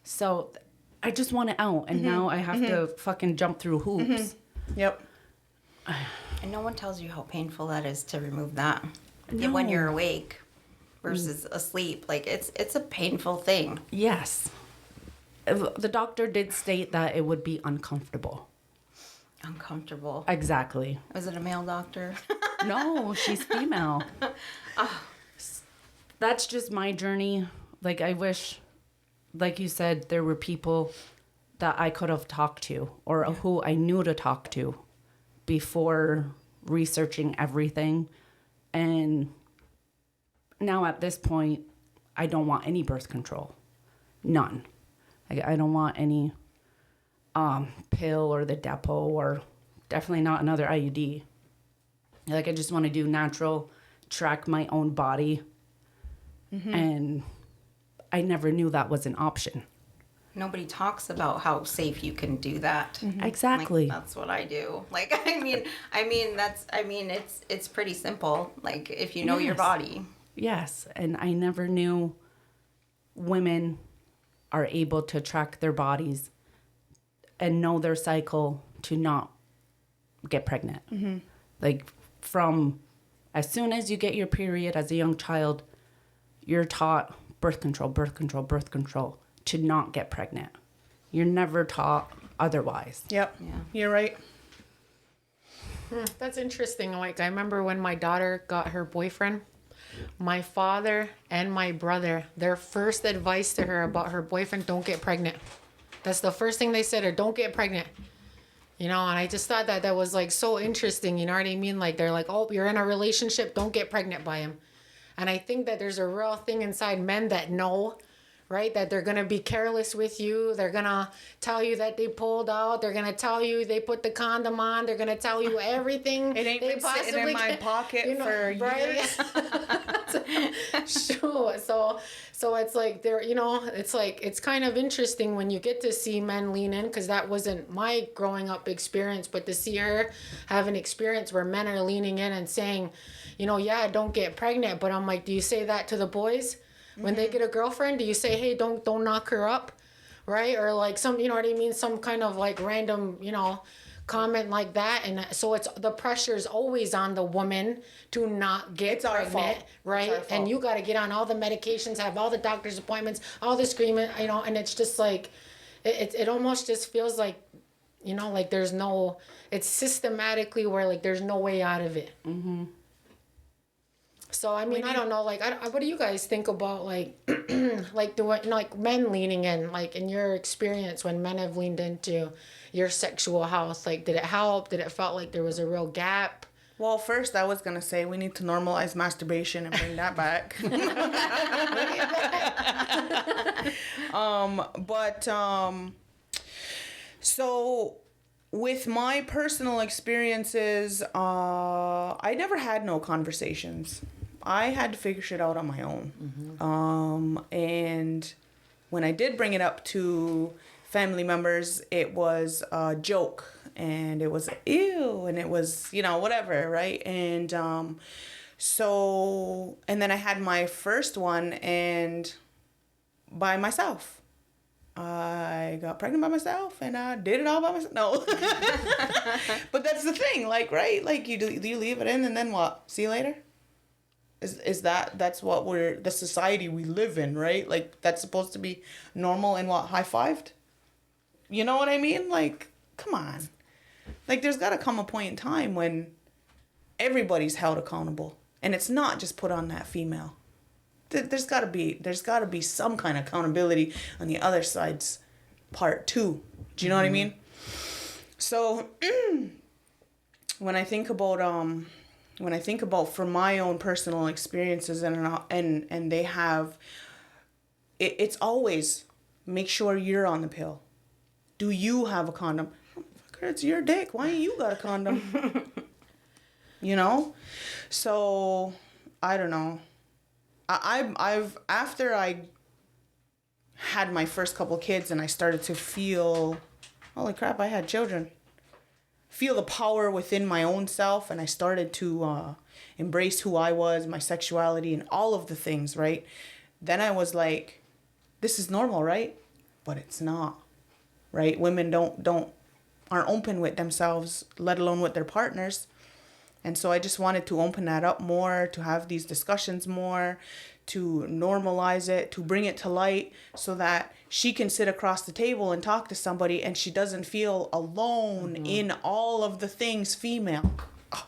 So I just want it out. And now I have to fucking jump through hoops. Yep. And no one tells you how painful that is to remove that. No. When you're awake versus asleep, like it's a painful thing. Yes. The doctor did state that it would be uncomfortable. Uncomfortable. Exactly. Was it a male doctor? No, she's female. That's just my journey. Like, I wish, like you said, there were people that I could have talked to or who I knew to talk to before researching everything. And now at this point, I don't want any birth control. None. I don't want any pill or the depot or definitely not another IUD. Like, I just want to do natural, track my own body. And I never knew that was an option. Nobody talks about how safe you can do that. Exactly. Like, that's what I do. Like, it's pretty simple. Like, if you know your body. Yes. And I never knew women are able to track their bodies and know their cycle to not get pregnant. Like, from as soon as you get your period as a young child, you're taught birth control to not get pregnant. You're never taught otherwise. Yep. Yeah. You're right. That's interesting. Like, I remember when my daughter got her boyfriend, my father and my brother, their first advice to her about her boyfriend, don't get pregnant. That's the first thing they said to her, don't get pregnant. You know, and I just thought that was like so interesting. You know what I mean? Like, they're like, oh, you're in a relationship, don't get pregnant by him. And I think that there's a real thing inside men that know, right? That they're going to be careless with you. They're going to tell you that they pulled out. They're going to tell you they put the condom on. They're going to tell you everything. It ain't they been sitting in my pocket for years. Sure. So it's like they're, you know, it's like, it's kind of interesting when you get to see men lean in, because that wasn't my growing up experience, but to see her have an experience where men are leaning in and saying, you know, yeah, don't get pregnant. But I'm like, do you say that to the boys? When they get a girlfriend, do you say, hey, don't knock her up, right? Or like some, you know what I mean? Some kind of like random, you know, comment like that, and so it's the pressure's always on the woman to not get pregnant, right? And you got to get on all the medications, have all the doctor's appointments, all the screaming, you know, and it's just like it almost just feels like, you know, like there's no, it's systematically where like there's no way out of it. Mm-hmm. So I mean, I don't know, like, what do you guys think about like, like men leaning in, like in your experience when men have leaned into your sexual health? Like, did it help? Did it felt like there was a real gap? Well, first I was gonna say we need to normalize masturbation and bring that back. So with my personal experiences, I never had no conversations. I had to figure shit out on my own. Mm-hmm. And when I did bring it up to family members, it was a joke, and it was ew, and it was, you know, whatever, right? And so, and then I had my first one, and by myself. I got pregnant by myself, and I did it all by myself. No. But that's the thing, like, right? Like, do you leave it in, and then what? See you later? That's what the society we live in, right? Like, that's supposed to be normal and what, high-fived? You know what I mean? Like, come on. Like, there's got to come a point in time when everybody's held accountable, and it's not just put on that female. There's got to be some kind of accountability on the other side's part too. Do you know what I mean? So when I think about from my own personal experiences, and they have it's always make sure you're on the pill. Do you have a condom? Fucker, it's your dick. Why ain't you got a condom? You know? So I don't know. I've after I had my first couple kids and I started to feel, holy crap, I had children. Feel the power within my own self, and I started to embrace who I was, my sexuality, and all of the things, right? Then I was like, this is normal, right? But it's not, right? Women aren't open with themselves, let alone with their partners. And so I just wanted to open that up more, to have these discussions more, to normalize it, to bring it to light so that she can sit across the table and talk to somebody and she doesn't feel alone in all of the things female. Oh.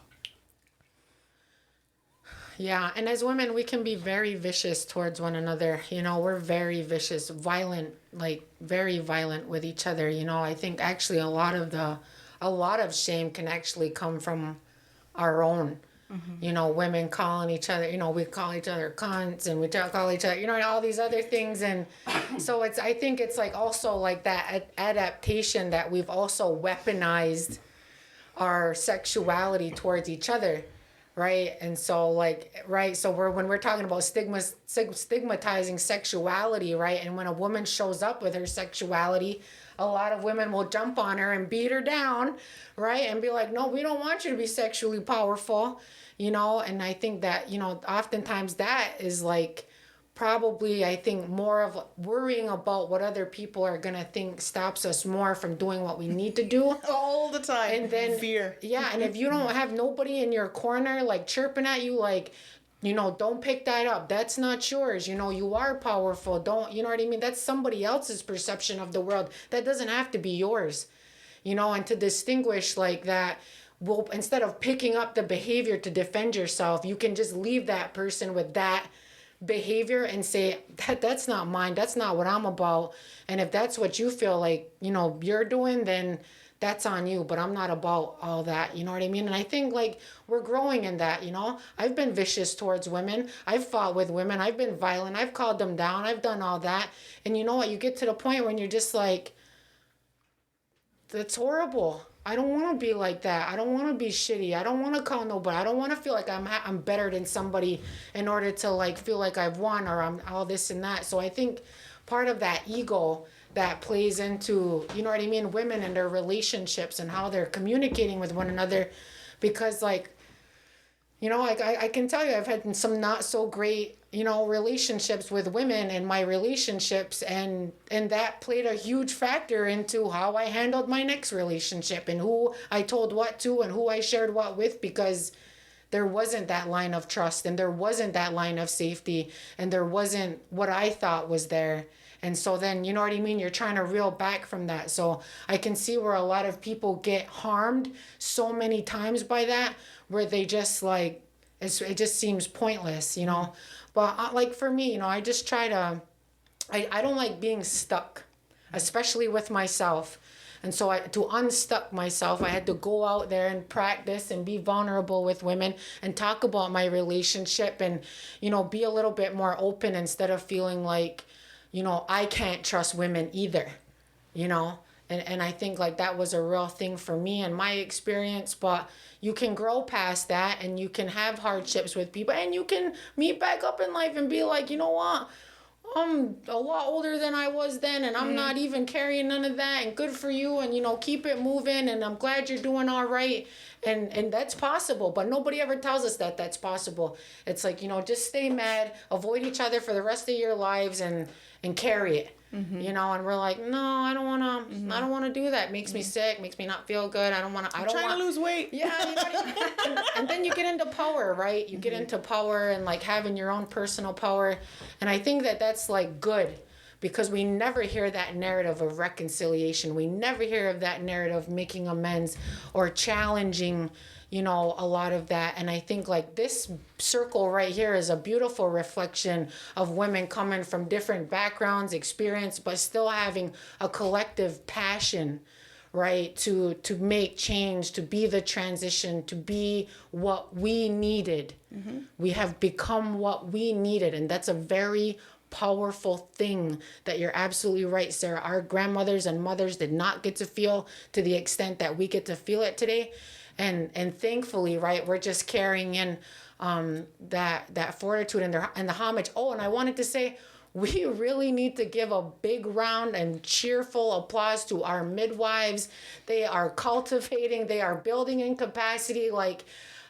Yeah, and as women, we can be very vicious towards one another. You know, we're very vicious, violent, like very violent with each other. You know, I think actually a lot of shame can actually come from our own, you know, women calling each other, you know, we call each other cunts, and we call each other, you know, all these other things. And so I think it's like also like that adaptation that we've also weaponized our sexuality towards each other. Right. And so so when we're talking about stigmatizing sexuality, right. And when a woman shows up with her sexuality, a lot of women will jump on her and beat her down, right? And be like, no, we don't want you to be sexually powerful, you know? And I think that, you know, oftentimes that is like probably, I think, more of worrying about what other people are going to think stops us more from doing what we need to do. All the time. And then fear. Yeah. And if you don't have nobody in your corner, like chirping at you, like, you know, don't pick that up. That's not yours. You know, you are powerful. Don't, you know what I mean? That's somebody else's perception of the world. That doesn't have to be yours. You know, and to distinguish like that, well, instead of picking up the behavior to defend yourself, you can just leave that person with that behavior and say, that's not mine. That's not what I'm about. And if that's what you feel like, you know, you're doing, then that's on you, but I'm not about all that, you know what I mean? And I think like we're growing in that, you know? I've been vicious towards women. I've fought with women. I've been violent. I've called them down. I've done all that. And you know what? You get to the point when you're just like, that's horrible. I don't want to be like that. I don't want to be shitty. I don't want to call nobody. I don't want to feel like I'm better than somebody in order to like feel like I've won or I'm all this and that. So I think part of that ego that plays into, you know what I mean, women and their relationships and how they're communicating with one another, because like, you know, like I can tell you I've had some not so great, relationships with women in my relationships, and that played a huge factor into how I handled my next relationship and who I told what to and who I shared what with, because there wasn't that line of trust and there wasn't that line of safety and there wasn't what I thought was there. And so then, you know what I mean? You're trying to reel back from that. So I can see where a lot of people get harmed so many times by that, where they just like, it just seems pointless, But like for me, I just try to, I don't like being stuck, especially with myself. And so to unstuck myself, I had to go out there and practice and be vulnerable with women and talk about my relationship and, be a little bit more open instead of feeling like, I can't trust women either, And I think like that was a real thing for me and my experience, but you can grow past that and you can have hardships with people and you can meet back up in life and be like, you know what? I'm a lot older than I was then and I'm not even carrying none of that, and good for you, and keep it moving, and I'm glad you're doing all right. And that's possible, but nobody ever tells us that that's possible. It's like, just stay mad, avoid each other for the rest of your lives and carry it. And we're like, no, I don't want to do that. It makes me sick, makes me not feel good. I don't want to lose weight. Yeah. And then you get into power, right? You get into power and like having your own personal power. And I think that that's like good, because we never hear that narrative of reconciliation. We never hear of that narrative of making amends or challenging, a lot of that. And I think like this circle right here is a beautiful reflection of women coming from different backgrounds, experience, but still having a collective passion, right? To make change, to be the transition, to be what we needed. We have become what we needed. And that's a very powerful thing that you're absolutely right, Sarah. Our grandmothers and mothers did not get to feel to the extent that we get to feel it today. And thankfully, right, we're just carrying in that fortitude and the homage. Oh, and I wanted to say, we really need to give a big round and cheerful applause to our midwives. They are cultivating, they are building in capacity. Like,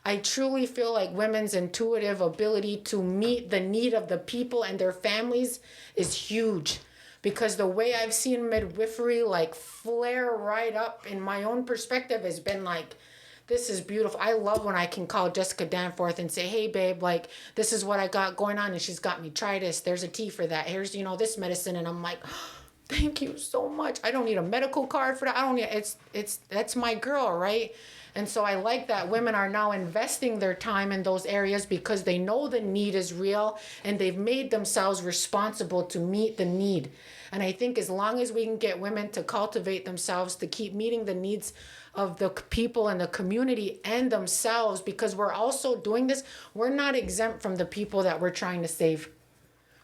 I truly feel like women's intuitive ability to meet the need of the people and their families is huge. Because the way I've seen midwifery like flare right up in my own perspective has been like, this is beautiful. I love when I can call Jessica Danforth and say, hey, babe, like, this is what I got going on. And she's got me, try this. There's a tea for that. Here's, this medicine. And I'm like, oh, thank you so much. I don't need a medical card for that. I don't need, that's my girl, right? And so I like that women are now investing their time in those areas because they know the need is real and they've made themselves responsible to meet the need. And I think as long as we can get women to cultivate themselves to keep meeting the needs of the people in the community and themselves, because we're also doing this, we're not exempt from the people that we're trying to save,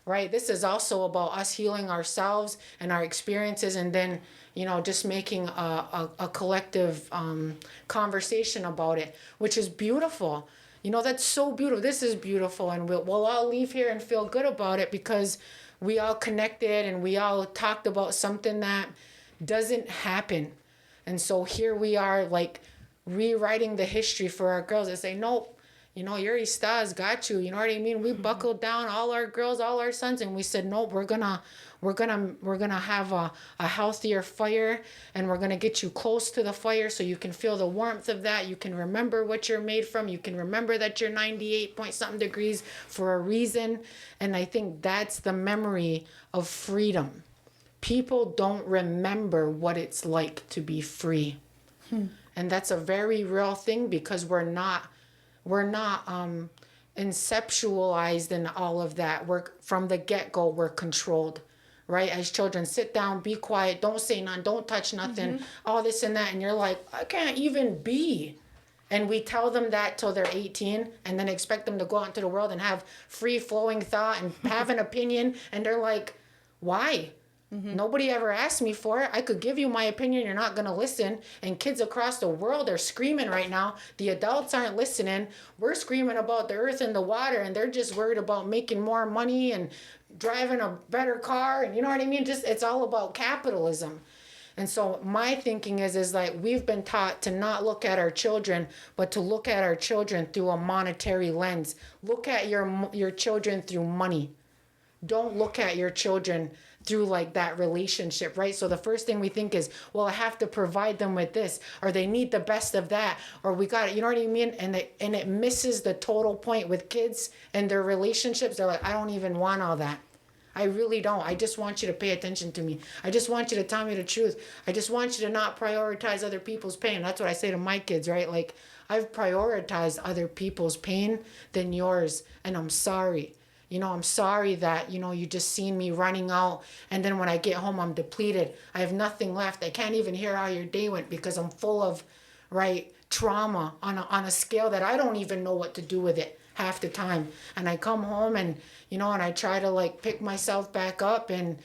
right? This is also about us healing ourselves and our experiences, and then, just making a collective conversation about it, which is beautiful. That's so beautiful. This is beautiful, and we'll all leave here and feel good about it because we all connected and we all talked about something that doesn't happen. And so here we are, like, rewriting the history for our girls that say, nope, Yuri Sta's got you. You know what I mean? We buckled down, all our girls, all our sons, and we said, nope, we're gonna have a healthier fire, and we're gonna get you close to the fire so you can feel the warmth of that. You can remember what you're made from. You can remember that you're 98 point something degrees for a reason. And I think that's the memory of freedom. People don't remember what it's like to be free. And that's a very real thing because we're not conceptualized in all of that. We're from the get-go, we're controlled, right? As children, sit down, be quiet, don't say nothing, don't touch nothing, all this and that. And you're like, I can't even be. And we tell them that till they're 18 and then expect them to go out into the world and have free-flowing thought and have an opinion. And they're like, why? Nobody ever asked me for it. I could give you my opinion. You're not going to listen. And kids across the world are screaming right now. The adults aren't listening. We're screaming about the earth and the water, and they're just worried about making more money and driving a better car. And you know what I mean? Just, it's all about capitalism. And so my thinking is like we've been taught to not look at our children, but to look at our children through a monetary lens. Look at your children through money. Don't look at your children through like that relationship, right? So the first thing we think is, well, I have to provide them with this, or they need the best of that, or we got it, you know what I mean? And it misses the total point with kids and their relationships. They're like, I don't even want all that. I really don't. I just want you to pay attention to me. I just want you to tell me the truth. I just want you to not prioritize other people's pain. That's what I say to my kids, right? Like, I've prioritized other people's pain than yours, and I'm sorry. You know, I'm sorry that, you know, you just seen me running out, and then when I get home, I'm depleted. I have nothing left. I can't even hear how your day went because I'm full of, right, trauma on a scale that I don't even know what to do with it half the time. And I come home and, you know, and I try to like pick myself back up and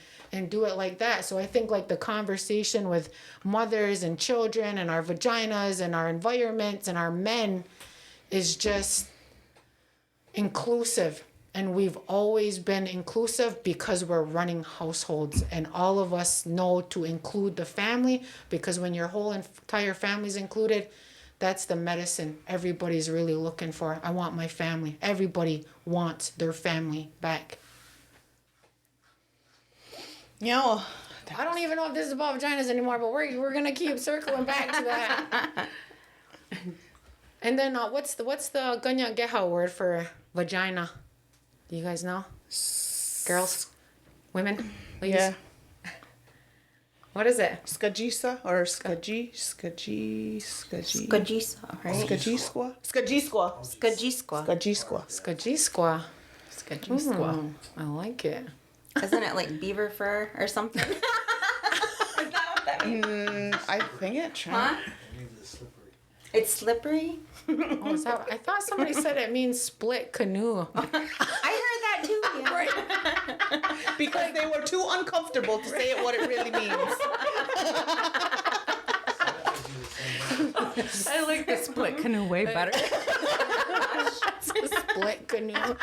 do it like that. So I think like the conversation with mothers and children and our vaginas and our environments and our men is just inclusive. And we've always been inclusive because we're running households, and all of us know to include the family, because when your whole entire family's included, that's the medicine everybody's really looking for. I want my family. Everybody wants their family back. You know, I don't even know if this is about vaginas anymore, but we're gonna keep circling back to that. And then what's the Ganya Geha word for vagina? Do you guys know? Girls? Women? Ladies? Yeah. What is it? Skajisa or Skajisa, right? Skajisqua? Skajisqua. Skajisqua. I like it. Isn't it like beaver fur or something? Is that what that means? I think it's true. Huh? It's slippery? Oh, is that, I thought somebody said it means split canoe. I heard that too. Yeah. Right. Because they were too uncomfortable to say it what it really means. I like the split canoe way better. It's a split canoe.